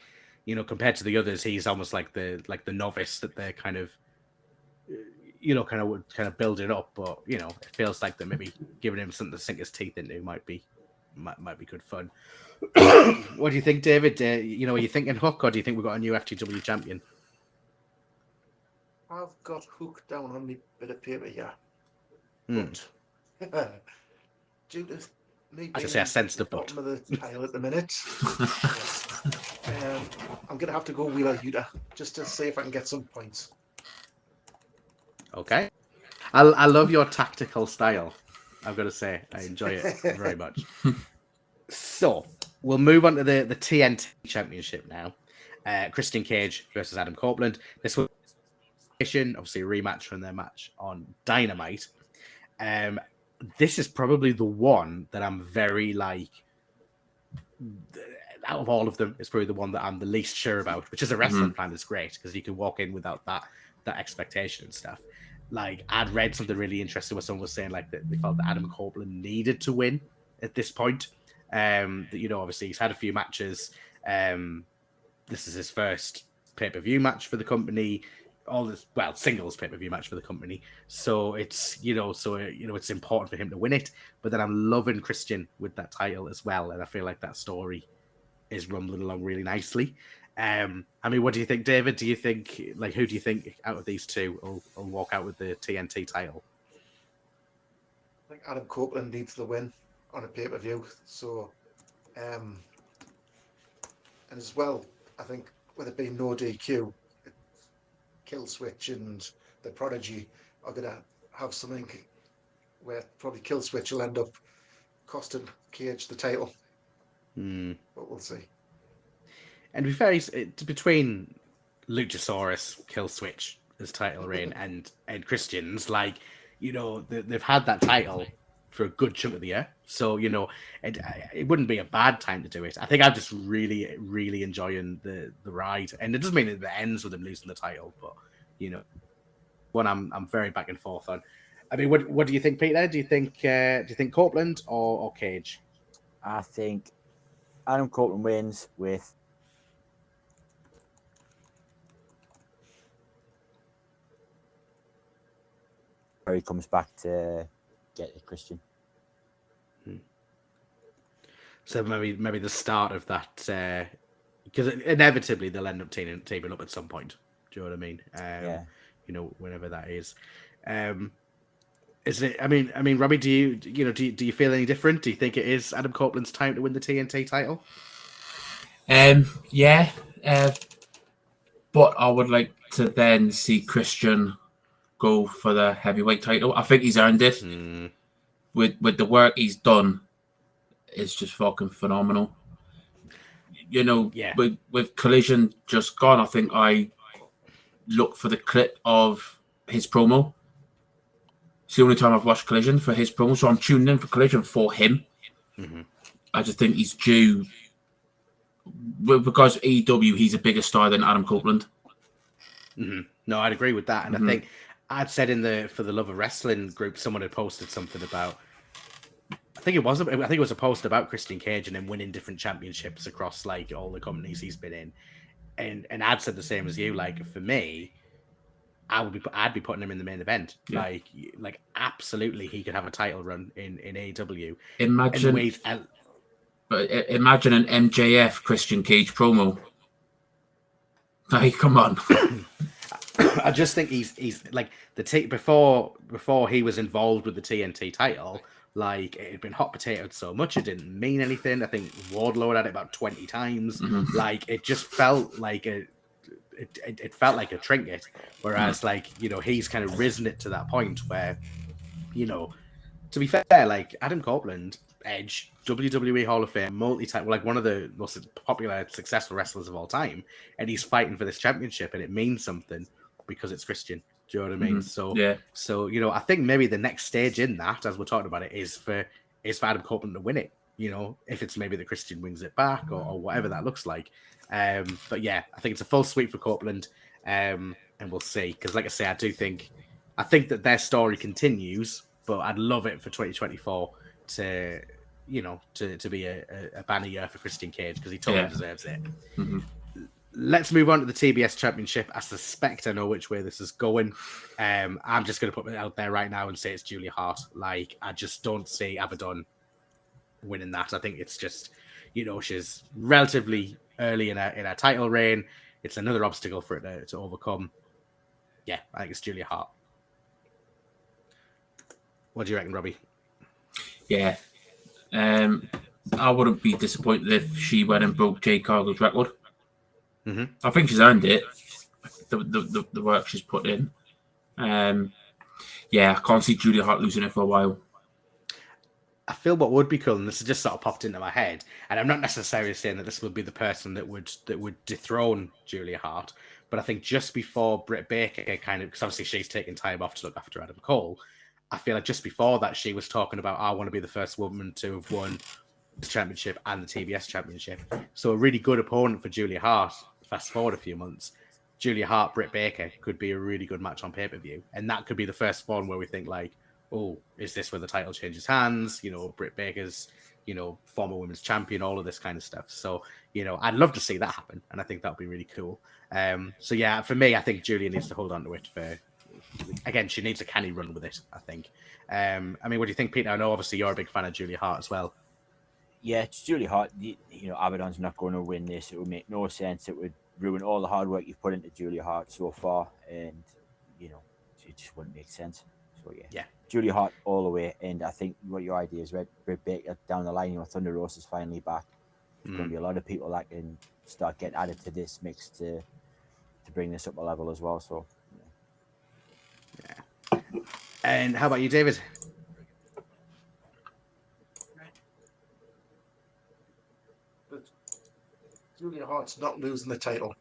compared to the others, he's almost like the novice that they're kind of, kind of building up. But it feels like that maybe giving him something to sink his teeth into might be good fun. What do you think, David? Are you thinking Hook, or do you think we've got a new FTW champion? I've got Hook down on me bit of paper, yeah. But due to me being I sensed at the bottom of the pile at the minute, I'm gonna have to go Wheeler Yuta just to see if I can get some points. Okay, I love your tactical style. I've got to say, I enjoy it very much. So we'll move on to the TNT Championship now. Christian Cage versus Adam Copeland. This was obviously a rematch from their match on Dynamite. This is probably the one that I'm very out of all of them, it's probably the one that I'm the least sure about, which is a wrestling fan is great because you can walk in without that expectation and stuff. Like, I'd read something really interesting where someone was saying like that they felt that Adam Copeland needed to win at this point. Obviously he's had a few matches. This is his first pay-per-view match for the company. Singles pay-per-view match for the company. So it's, it's important for him to win it. But then I'm loving Christian with that title as well. And I feel like that story is rumbling along really nicely. What do you think, David? Do you think, who do you think out of these two will walk out with the TNT title? I think Adam Copeland needs the win on a pay-per-view. So, and as well, I think with it being no DQ, Killswitch and the Prodigy are going to have something where probably Killswitch will end up costing Cage the title. But we'll see. And to be fair, it's between Luchasaurus, Killswitch, his title reign, and Christian's, they've had that title for a good chunk of the year. So, it wouldn't be a bad time to do it. I think I'm just really, really enjoying the ride. And it doesn't mean it ends with them losing the title, but, one I'm very back and forth on. What do you think, Peter? Do you think Copeland or Cage? I think Adam Copeland wins with where he comes back to get a Christian. So maybe the start of that, because inevitably they'll end up teaming up at some point. Do you know what I mean? Yeah. Whenever that is. Is it? Robbie, do you feel any different? Do you think it is Adam Copeland's time to win the TNT title? Yeah. But I would like to then see Christian go for the heavyweight title. I think he's earned it. With the work he's done, it's just fucking phenomenal. With Collision just gone, I think I looked for the clip of his promo. It's the only time I've watched Collision for his promo, so I'm tuning in for Collision for him. I just think he's due. Because AEW, he's a bigger star than Adam Copeland. No, I'd agree with that. And I think I'd said in the For the Love of Wrestling group, someone had posted something about, I think it was a post about Christian Cage and him winning different championships across all the companies he's been in. And I'd said the same as you. For me, I'd be putting him in the main event. Yeah. Absolutely, he could have a title run in AEW. Imagine an MJF Christian Cage promo. Come on. I just think he's before he was involved with the TNT title. It had been hot potatoed so much it didn't mean anything. I think Wardlow had it about 20 times. It just felt like it felt like a trinket. Whereas he's kind of risen it to that point where, to be fair, Adam Copeland, Edge, WWE Hall of Fame, multi-time, one of the most popular, successful wrestlers of all time, and he's fighting for this championship, and it means something because it's Christian. Do you know what I mean? So I think maybe the next stage in that, as we're talking about it, is for is for Adam Copeland to win it. You know, if it's maybe that Christian wins it back or whatever that looks like. But yeah, I think it's a full sweep for Copeland, and we'll see. Because like I say, I think that their story continues, but I'd love it for 2024 to, you know, to be a banner year for Christian Cage because he totally deserves it. Mm-hmm. Let's move on to the TBS Championship. I suspect I know which way this is going. I'm just going to put it out there right now and say it's Julia Hart. Like, I just don't see Abaddon winning that. I think it's just, you know, she's relatively early in her title reign. It's another obstacle for it to overcome. Yeah, I think it's Julia Hart. What do you reckon, Robbie? Yeah. I wouldn't be disappointed if she went and broke Jade Cargill's record. Mm-hmm. I think she's earned it. The work she's put in. Yeah, I can't see Julia Hart losing it for a while. I feel what would be cool, and this has just sort of popped into my head, and I'm not necessarily saying that this would be the person that would dethrone Julia Hart, but I think just before Britt Baker kind of, because obviously she's taking time off to look after Adam Cole, I feel like just before that she was talking about, I want to be the first woman to have won the championship and the TBS championship. So a really good opponent for Julia Hart, fast forward a few months, Julia Hart, Britt Baker could be a really good match on pay-per-view, and that could be the first one where we think like, oh, is this where the title changes hands? You know, Britt Baker's, you know, former women's champion, all of this kind of stuff. So, you know, I'd love to see that happen, and I think that would be really cool. So yeah, for me, I think Julia needs to hold on to it for, again, she needs a canny run with it, I think. I mean, what do you think, Peter? I know obviously you're a big fan of Julia Hart as well. Yeah, it's Julia Hart. You know, Abaddon's not going to win this. It would make no sense. It would ruin all the hard work you've put into Julia Hart so far, and you know, it just wouldn't make sense. So yeah, Julia Hart all the way. And I think what your idea is, Britt Baker down the line. You know, Thunder Rosa is finally back. There's going to be a lot of people that can start getting added to this mix to bring this up a level as well. So yeah. And how about you, David? Julia Hart's not losing the title,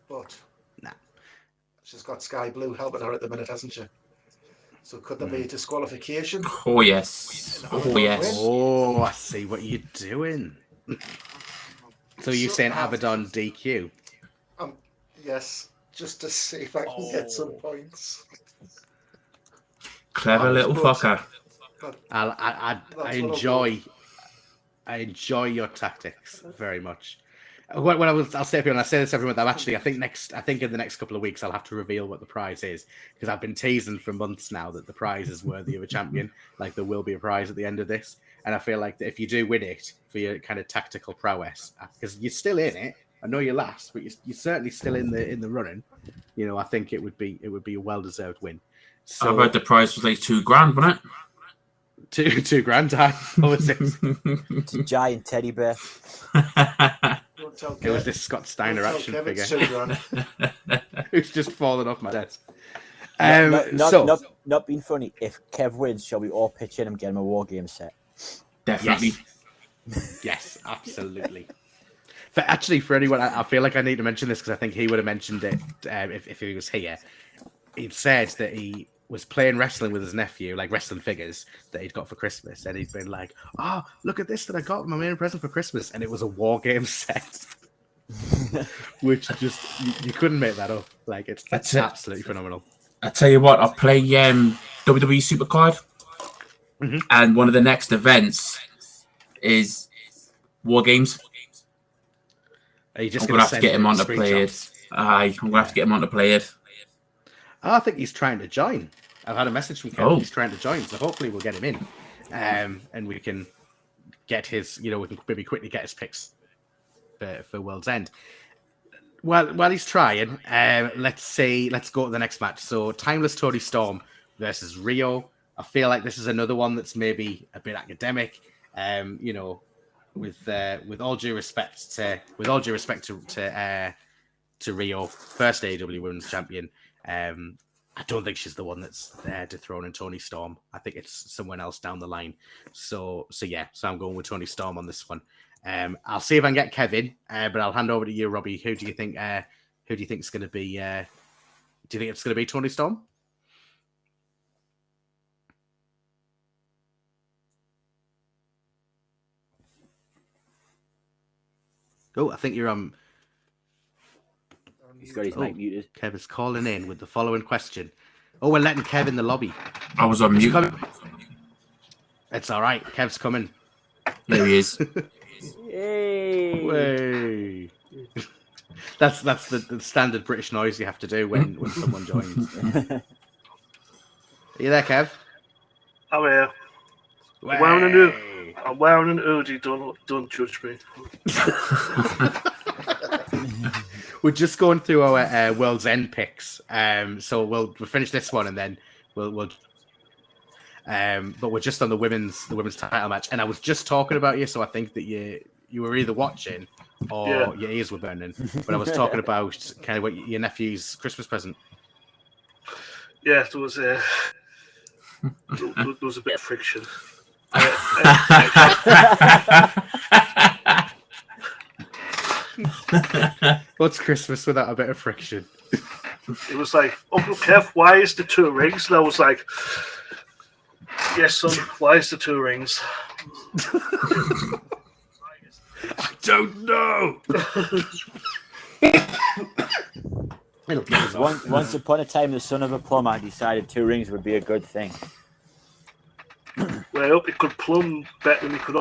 but she's got sky blue helmet on her at the minute, hasn't she? So could there be a disqualification? Oh yes. Oh yes. Oh, I see what you're doing. So you're saying Abaddon DQ? Yes, just to see if I can get some points. Clever little fucker. I enjoy your tactics very much. I'll say this every month. I think in the next couple of weeks I'll have to reveal what the prize is, because I've been teasing for months now that the prize is worthy of a champion. Like, there will be a prize at the end of this, and I feel like that if you do win it for your kind of tactical prowess, because you're still in it. I know you're last, but you're certainly still in the running. You know, I think it would be a well-deserved win. So, I heard the prize was like $2,000, wasn't it? $2,000. What was it? it's a giant teddy bear. It was this Scott Steiner action figure who's just fallen off my desk. Not being funny. If Kev wins, shall we all pitch in and get him a War Game set? Definitely. Yes, absolutely. For anyone, I feel like I need to mention this because I think he would have mentioned it if he was here. He'd said that he was playing wrestling with his nephew, like wrestling figures that he'd got for Christmas, and he'd been like, "Oh, look at this that I got my main present for Christmas," and it was a War Game set, which just you couldn't make that up. Like, it's absolutely phenomenal. I tell you what, I play WWE Supercard, and one of the next events is War Games. Are you just I'm gonna have to get him on to play it. I'm gonna have to get him on to play it. I think he's trying to join. I've had a message from Kevin. He's trying to join, so hopefully we'll get him in, and we can get his. You know, we can maybe quickly get his picks for World's End. Well, while he's trying, let's go to the next match. So, Timeless Toni Storm versus Rio. I feel like this is another one that's maybe a bit academic. You know, with all due respect to Rio, first AEW Women's Champion. I don't think she's the one that's there dethroning Toni Storm. I think it's someone else down the line. So I'm going with Toni Storm on this one. I'll see if I can get Kevin, but I'll hand over to you, Robbie. Who do you think it's going to be? Do you think it's going to be Toni Storm? Oh, I think you're on. He's got his mic muted. Kev is calling in with the following question. Oh, we're letting Kev in the lobby. I was on mute. It's all right. Kev's coming. There he is. Yay! Way. That's the standard British noise you have to do when someone joins. Are you there, Kev? I'm here. Way. I'm wearing an hoodie. Don't judge me. We're just going through our World's End picks. So we'll finish this one and then we'll. But we're just on the women's title match, and I was just talking about you, so I think that you were either watching or your ears were burning. But I was talking about kind of what your nephew's Christmas present. Yeah, there was a bit of friction. What's Christmas without a bit of friction? It was like, Uncle Kev, why is the 2 rings? And I was like, yes, son, why is the 2 rings? I don't know. Once upon a time, the son of a plumber decided 2 rings would be a good thing. Well, it could plumb better than it could.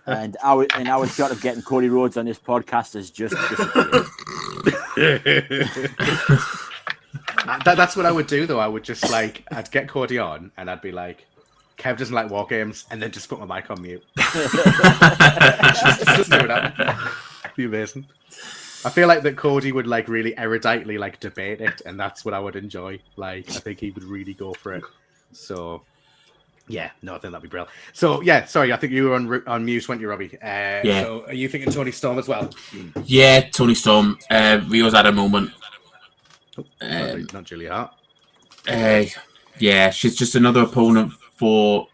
And our shot of getting Cody Rhodes on this podcast has just disappeared. That's what I would do, though. I'd get Cody on, and I'd be like, Kev doesn't like war games, and then just put my mic on mute. just do it. Be amazing. I feel like that Cody would really eruditely debate it, and that's what I would enjoy. I think he would really go for it. So, yeah, no, I think that'd be brilliant. So, yeah, sorry, I think you were on mute, weren't you, Robbie? Yeah. So, are you thinking Tony Storm as well? Yeah, Tony Storm. Rio's had a moment. Not Julia Hart. Yeah, she's just another opponent for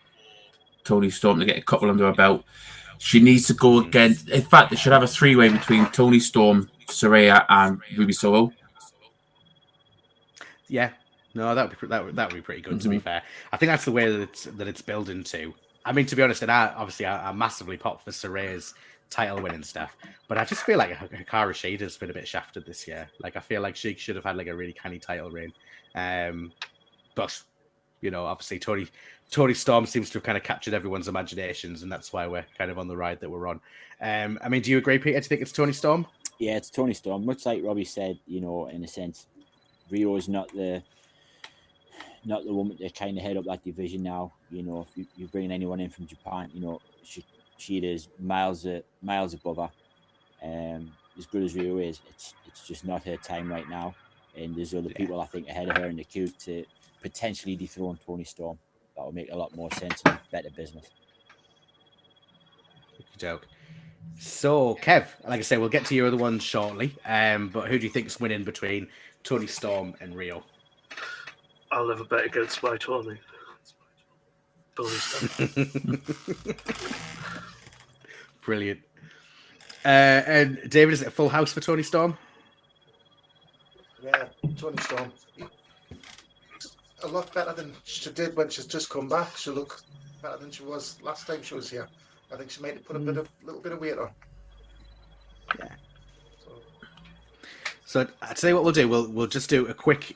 Tony Storm to get a couple under her belt. She needs to go against. In fact, they should have a 3-way between Tony Storm, Saraya, and Ruby Soho. Yeah, no, that would be pretty good. To be fair, I think that's the way that it's building to. I mean, to be honest, and I massively pop for Saraya's title win and stuff, but I just feel like Hikaru Shida's been a bit shafted this year. I feel like she should have had a really canny title reign. But obviously Tony Storm seems to have kind of captured everyone's imaginations, and that's why we're kind of on the ride that we're on. I mean, do you agree, Peter? Do you think it's Tony Storm? Yeah, it's Tony Storm. Much like Robbie said, in a sense, Rio is not the woman to kind of head up that division now. If you're bringing anyone in from Japan, she is miles above her. As good as Rio is, it's just not her time right now. And there's other people I think ahead of her in the queue to potentially dethrone Tony Storm. That would make a lot more sense and better business. Joke. So, Kev, like I say, we'll get to your other ones shortly. But who do you think's winning between Tony Storm and Rio? I'll never bet against my Tony. Brilliant. And David, is it a full house for Tony Storm? Yeah, Tony Storm. A lot better than she did when she's just come back. She look better than she was last time she was here. I think she might have put a little bit of weight on. Yeah. So I'd say what we'll do. We'll just do a quick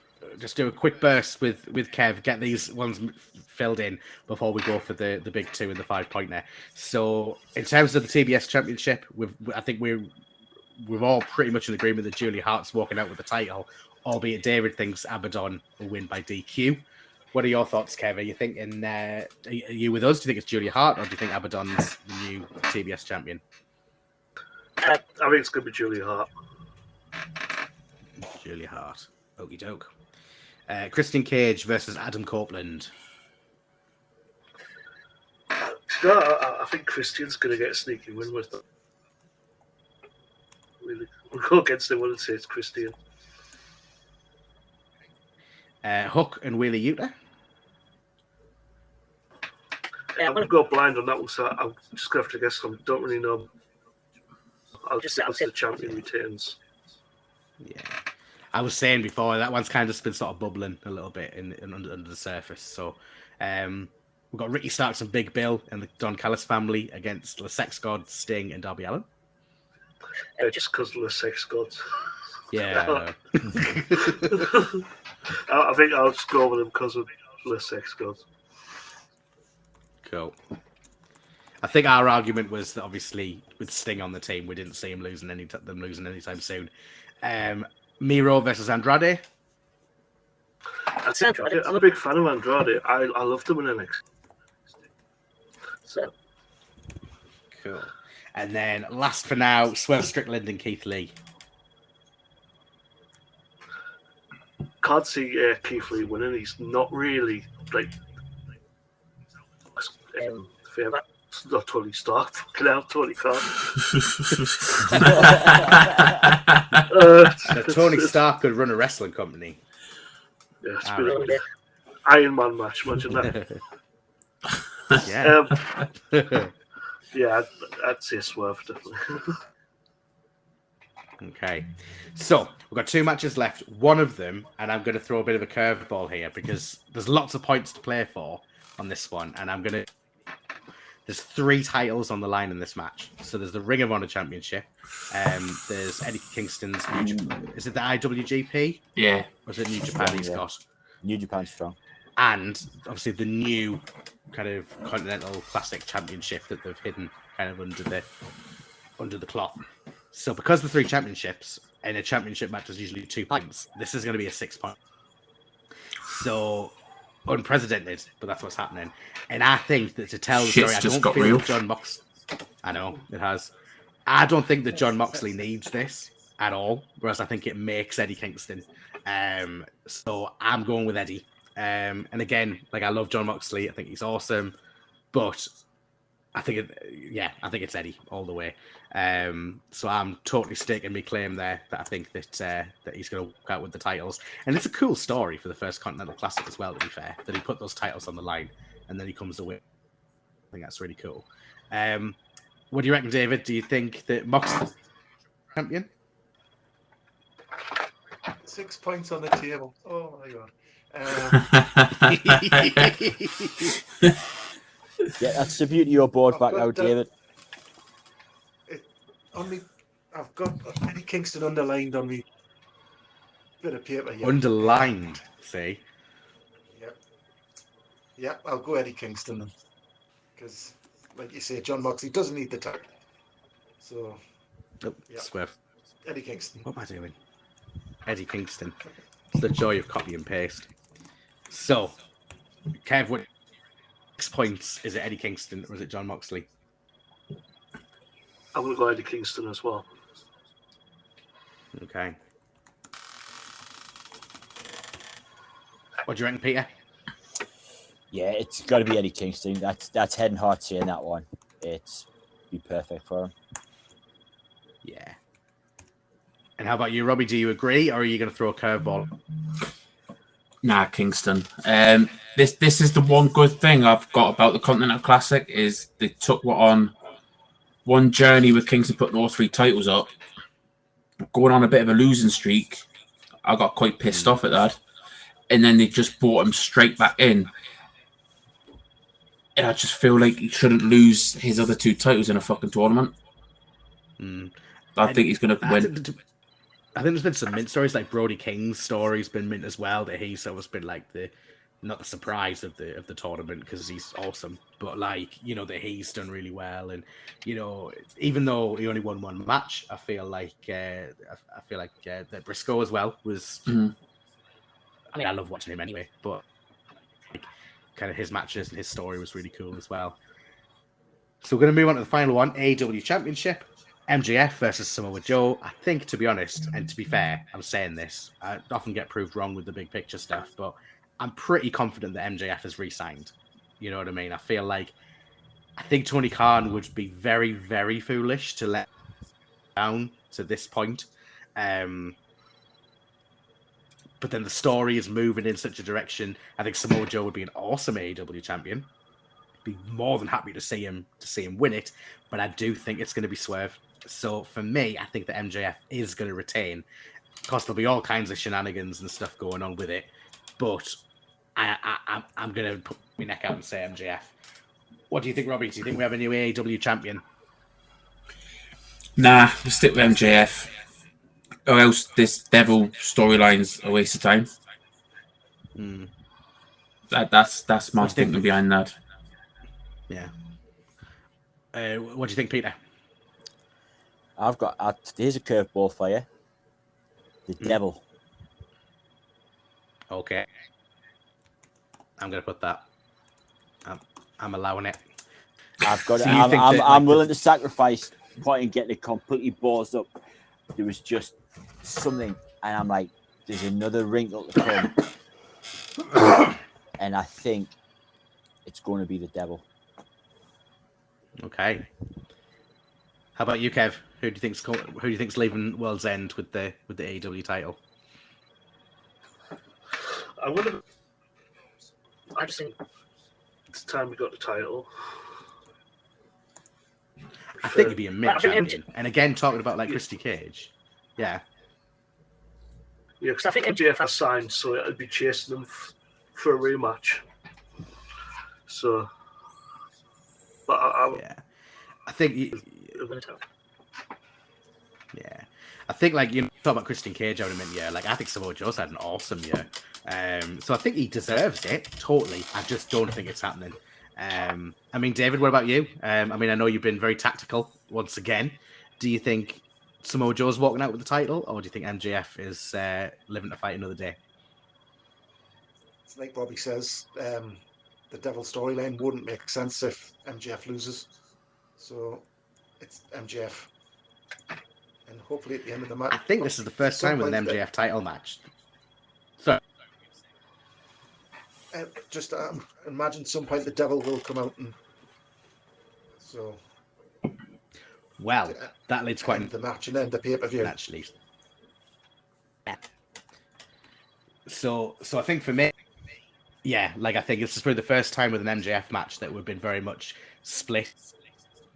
burst with Kev. Get these ones filled in before we go for the big 2 and the 5-pointer. So in terms of the TBS Championship, I think we're all pretty much in agreement that Julia Hart's walking out with the title, albeit David thinks Abaddon will win by DQ. What are your thoughts, Kev? Are you thinking, are you with us? Do you think it's Julia Hart, or do you think Abaddon's the new TBS champion? I think it's going to be Julia Hart. Julia Hart. Okie doke. Christian Cage versus Adam Copeland. No, I think Christian's going to get a sneaky win with them. Really, we'll go against him and say it's Christian. Hook and Wheeler Yuta. I'm going to go blind on that one, so I'm just going to have to guess some. Don't really know. I'll just say the champion retains. Yeah. I was saying before, that one's kind of been sort of bubbling a little bit in under the surface. So, we've got Ricky Starks and Big Bill and the Don Callis family against the Sex God, Sting, and Darby Allin. Just because of the Sex Gods. Yeah. I think I'll just go with them because of the Sex Gods. Cool. I think our argument was that obviously with Sting on the team, we didn't see him losing anytime soon. Miro versus Andrade. I'm a big fan of Andrade. I loved him in NXT. So Cool. And then last for now, Swerve Strickland and Keith Lee. can't see Keith Lee winning. He's not really like favorite. It's not Tony Stark. Fucking hell, Tony Khan. Tony Stark could run a wrestling company. Yeah, it's been an Iron Man match. Imagine that. Yeah. Yeah, I'd say Swerve, definitely. Okay. So, we've got two matches left. One of them, and I'm going to throw a bit of a curveball here because there's lots of points to play for on this one, and I'm going to... There's 3 titles on the line in this match. So there's the Ring of Honor Championship. There's Eddie Kingston's... Is it the IWGP? Yeah. Or is it New Japan he's Yeah. got? New Japan strong. And obviously the new kind of Continental Classic Championship that they've hidden kind of under the cloth. So because the 3 championships, and a championship match is usually 2 points, this is going to be a 6 point. So unprecedented, but that's what's happening. And I think that to tell the Shit's story, I just don't got feel real. that John Mox. I know it has. I don't think that John Moxley needs this at all. Whereas I think it makes Eddie Kingston. So I'm going with Eddie. And again, like I love John Moxley. I think he's awesome, but I think it's Eddie all the way. So I'm totally staking my claim there that I think that he's going to walk out with the titles. And it's a cool story for the first Continental Classic as well, to be fair, that he put those titles on the line and then he comes away. I think that's really cool. What do you reckon, David? Do you think that Moxley champion? 6 points on the table. Oh my god. Yeah, that's the beauty of your board I've back got now, that. David. I've got Eddie Kingston underlined on me bit of paper here. Underlined, see? Yep, I'll go Eddie Kingston because, like you say, John Moxley doesn't need the title. So Oh, Yeah. Swerve. Eddie Kingston. What am I doing? Eddie Kingston. It's the joy of copy and paste. So, Kev, what 6 points? Is it Eddie Kingston or is it John Moxley? I'm going to go Eddie Kingston as well. Okay. What do you reckon, Peter? Yeah, it's got to be Eddie Kingston. That's head and heart saying that one. It's be perfect for him. Yeah. And how about you, Robbie? Do you agree, or are you going to throw a curveball? Nah, Kingston. This is the one good thing I've got about the Continental Classic is they took on one journey with Kingston putting all 3 titles up, going on a bit of a losing streak. I got quite pissed off at that, and then they just brought him straight back in. And I just feel like he shouldn't lose his other 2 titles in a fucking tournament. I think he's going to win. I think there's been some mint stories, like Brody King's story's been mint as well, that he's always been like not the surprise of the tournament because he's awesome, but like, you know, that he's done really well. And, you know, even though he only won 1 match, I feel like that Briscoe as well was, I mean, I love watching him anyway, but kind of his matches and his story was really cool as well. So we're going to move on to the final one, AEW Championship. MJF versus Samoa Joe. I think, to be honest, and to be fair, I'm saying this, I often get proved wrong with the big picture stuff, but I'm pretty confident that MJF has re-signed. You know what I mean? I think Tony Khan would be very, very foolish to let down to this point. But then the story is moving in such a direction. I think Samoa Joe would be an awesome AEW champion. Be more than happy to see him win it, but I do think it's going to be Swerve. So for me, I think that MJF is going to retain. Of course, there'll be all kinds of shenanigans and stuff going on with it, but I'm going to put my neck out and say MJF. What do you think, Robbie? Do you think we have a new AEW champion? Nah, we'll stick with MJF. Or else this Devil storyline's a waste of time. That's my thinking behind that. Yeah. What do you think, Peter? Here's a curveball for you. The Devil. Okay. I'm going to put that. I'm allowing it. I've got So it. you think that, I'm like, willing to sacrifice point and getting it completely ballsed up. There was just something, and I'm like, there's another wrinkle to come. And I think it's going to be the Devil. Okay. How about you, Kev? Who do you think's leaving World's End with the AEW title? I just think it's time we got the title. I think it'd be a mid-champion. And again, talking about like Christy Cage. Yeah. Yeah, because I think MJF has signed, so it'd be chasing them for a rematch. So, but yeah. I think. Yeah. I think, like, you know, talk about Christian Cage having a year. Like, I think Samoa Joe's had an awesome year. So I think he deserves it, totally. I just don't think it's happening. I mean, David, what about you? I mean, I know you've been very tactical once again. Do you think Samoa Joe's walking out with the title, or do you think MJF is living to fight another day? It's like Bobby says, the Devil storyline wouldn't make sense if MJF loses. So it's MJF. And hopefully at the end of the match... I think this is the first time with an MJF title match. So... just imagine some point the Devil will come out and... So... Well, that leads quite... the match and then the pay-per-view. Actually. Yeah. So I think for me... Yeah, like I think this is probably the first time with an MJF match that we've been very much split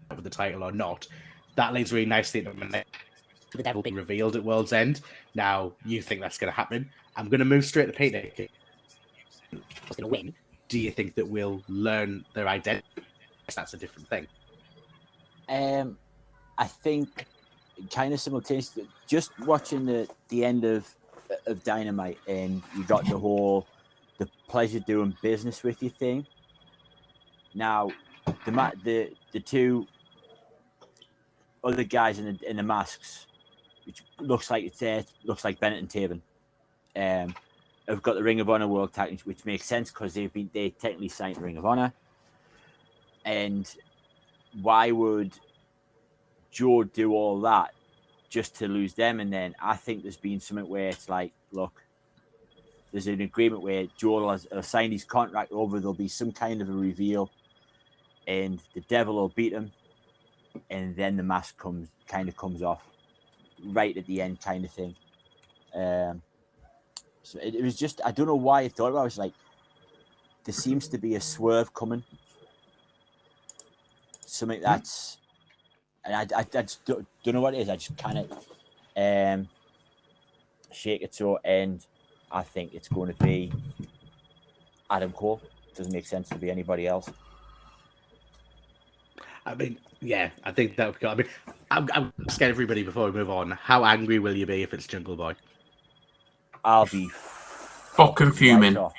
with the title or not. That leads really nicely into the Devil being revealed at World's End. Now, you think that's going to happen. I'm going to move straight to Peter. Who's going to win? Do you think that we'll learn their identity? That's a different thing. I think kind of simultaneously, just watching the end of Dynamite, and you got the pleasure doing business with you thing. Now, the two other guys in the masks, which looks like Bennett and Taven, have got the Ring of Honor World Tag, which makes sense because they technically signed the Ring of Honor. And why would Joe do all that just to lose them? And then I think there's been something where it's like, look, there's an agreement where Joe will sign his contract over. There'll be some kind of a reveal, and the Devil will beat him, and then the mask comes off right at the end, kind of thing. So it was just, I don't know why I thought about it. I was like, there seems to be a swerve coming. Something that's, and I just don't know what it is. I just kind of shake it so, and I think it's going to be Adam Cole. Doesn't make sense to be anybody else. I mean, yeah, I think that would go. I mean, I'm scared everybody before we move on. How angry will you be if it's Jungle Boy? I'll be fucking fuming. Right,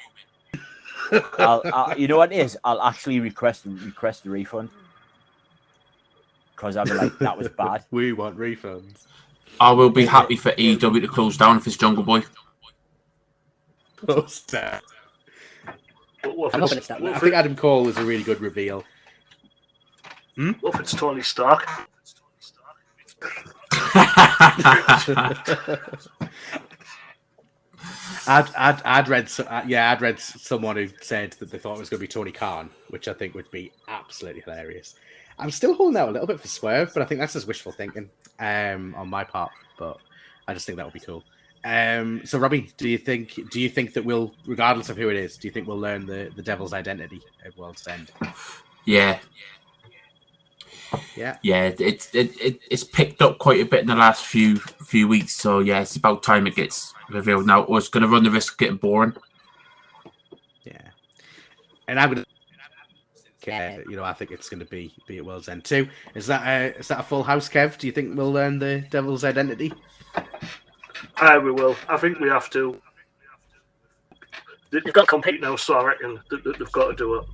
I'll you know what it is? I'll actually request a refund because I'll be like, that was bad. We want refunds. I will be happy for AEW to close down if it's Jungle Boy. Close down. I think Adam Cole is a really good reveal. What if it's Tony Stark? I'd read someone who said that they thought it was going to be Tony Khan, which I think would be absolutely hilarious. I'm still holding out a little bit for Swerve, but I think that's just wishful thinking on my part. But I just think that would be cool. So Robbie, do you think that we'll, regardless of who it is, do you think we'll learn the Devil's identity at World's End? Yeah. It's picked up quite a bit in the last few weeks. So yeah, it's about time it gets revealed now, or it's going to run the risk of getting boring. Yeah, and I'm gonna. I think it's going to be at World's End too. Is that a full house, Kev? Do you think we'll learn the Devil's Identity? We will. I think we have to. They've got to compete now, so I reckon they've got to do it.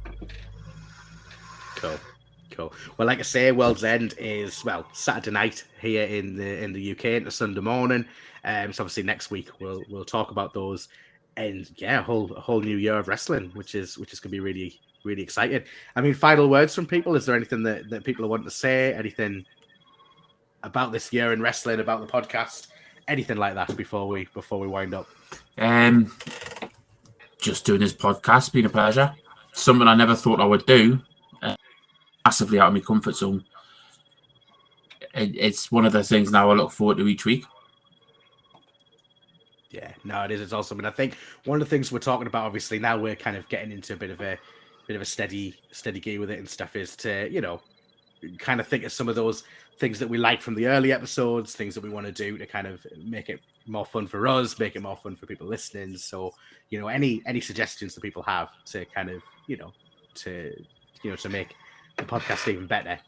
Cool. Well, like I say, World's End is Saturday night here in the UK into Sunday morning. So obviously next week we'll talk about those, and a whole new year of wrestling, which is going to be really, really exciting. I mean, final words from people. Is there anything that people want to say? Anything about this year in wrestling, about the podcast, anything like that before we wind up? Just doing this podcast, been a pleasure. Something I never thought I would do. Massively out of my comfort zone. It's one of the things now I look forward to each week. Yeah, no, it is. It's awesome, and I think one of the things we're talking about, obviously, now we're kind of getting into a bit of a steady gear with it and stuff, is to kind of think of some of those things that we like from the early episodes, things that we want to do to kind of make it more fun for us, make it more fun for people listening. So any suggestions that people have to kind of to make the podcast even better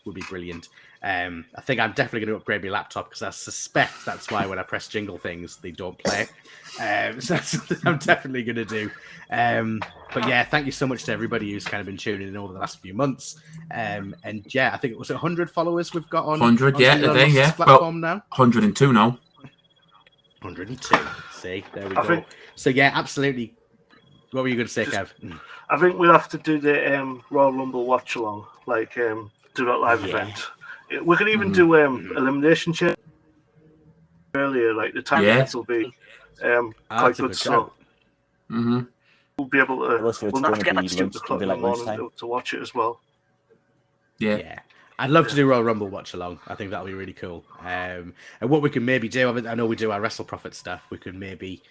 would be brilliant. I think I'm definitely going to upgrade my laptop because I suspect that's why when I press jingle things, they don't play. So that's something I'm definitely going to do. But yeah, thank you so much to everybody who's kind of been tuning in over the last few months. And yeah, I think it was 100 followers we've got on 100, platform now. 102 now. 102. See, there we go. So yeah, absolutely. What were you going to say, Kev? I think we'll have to do the Royal Rumble watch along, do that live event. We could even do elimination chair earlier, like the time will be quite good. So we'll be able to. We'll have to get back to stupid o'clock in the morning to watch it as well. Yeah. I'd love to do Royal Rumble watch along. I think that'll be really cool. And what we can maybe do, I know we do our Wrestle Profit stuff. We could maybe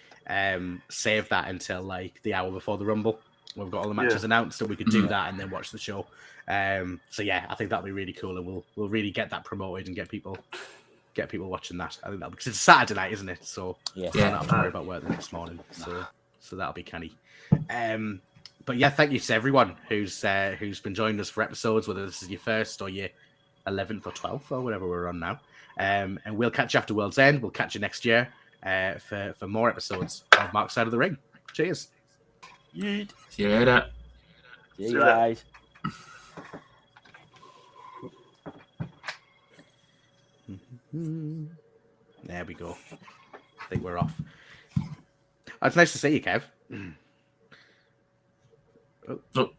save that until the hour before the Rumble. We've got all the matches announced, so we could do that and then watch the show. So yeah, I think that'll be really cool, and we'll really get that promoted and get people watching that. I think that'll because it's Saturday night, isn't it? So I don't have to worry about work the next morning. So that'll be canny. But yeah, thank you to everyone who's been joining us for episodes, whether this is your first or your 11th or 12th or whatever we're on now. And we'll catch you after World's End. We'll catch you next year for more episodes of Mark's Side of the Ring. Cheers. Yeet. See you later. See you guys. There we go. I think we're off. Oh, it's nice to see you, Kev. Oh,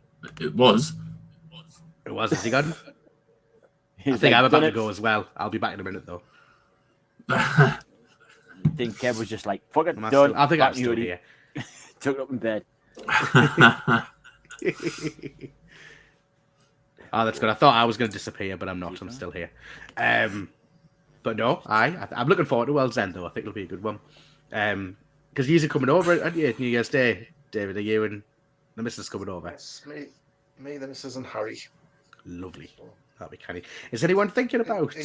it was. It was. Has he gone? I think I'm about to go as well. I'll be back in a minute, though. I think Kev was just like, fuck it, done. I think I'm still here. Took it up in bed. Oh, that's good. I thought I was going to disappear, but I'm not. I'm still here. But no, I'm looking forward to World's End, though. I think it'll be a good one. Because you're coming over, aren't you, New Year's Day, David? Are you and the missus coming over? Yes, me, the missus, and Harry. Lovely. That'll be canny. Is anyone thinking about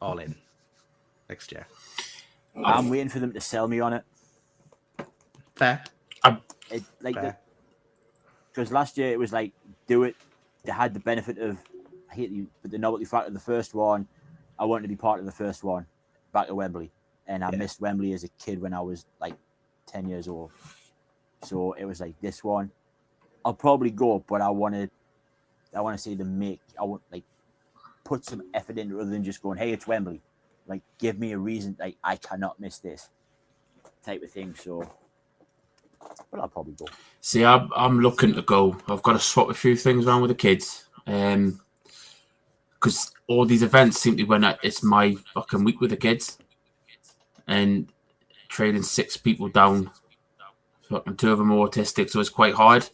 All In next year? I'm waiting for them to sell me on it. Fair. Because last year it was like, do it. They had the benefit of, I hate you, but the novelty factor of the first one. I wanted to be part of the first one, back to Wembley. And I missed Wembley as a kid when I was like 10 years old. So it was like this one. I'll probably go, but I want to see them put some effort in rather than just going, hey, it's Wembley. Like, give me a reason, like, I cannot miss this type of thing. So, but I'll probably go. See, I'm looking to go. I've got to swap a few things around with the kids. Because all these events seem to be when it's my fucking week with the kids. And training 6 people down. Fucking 2 of them are autistic, so it's quite hard.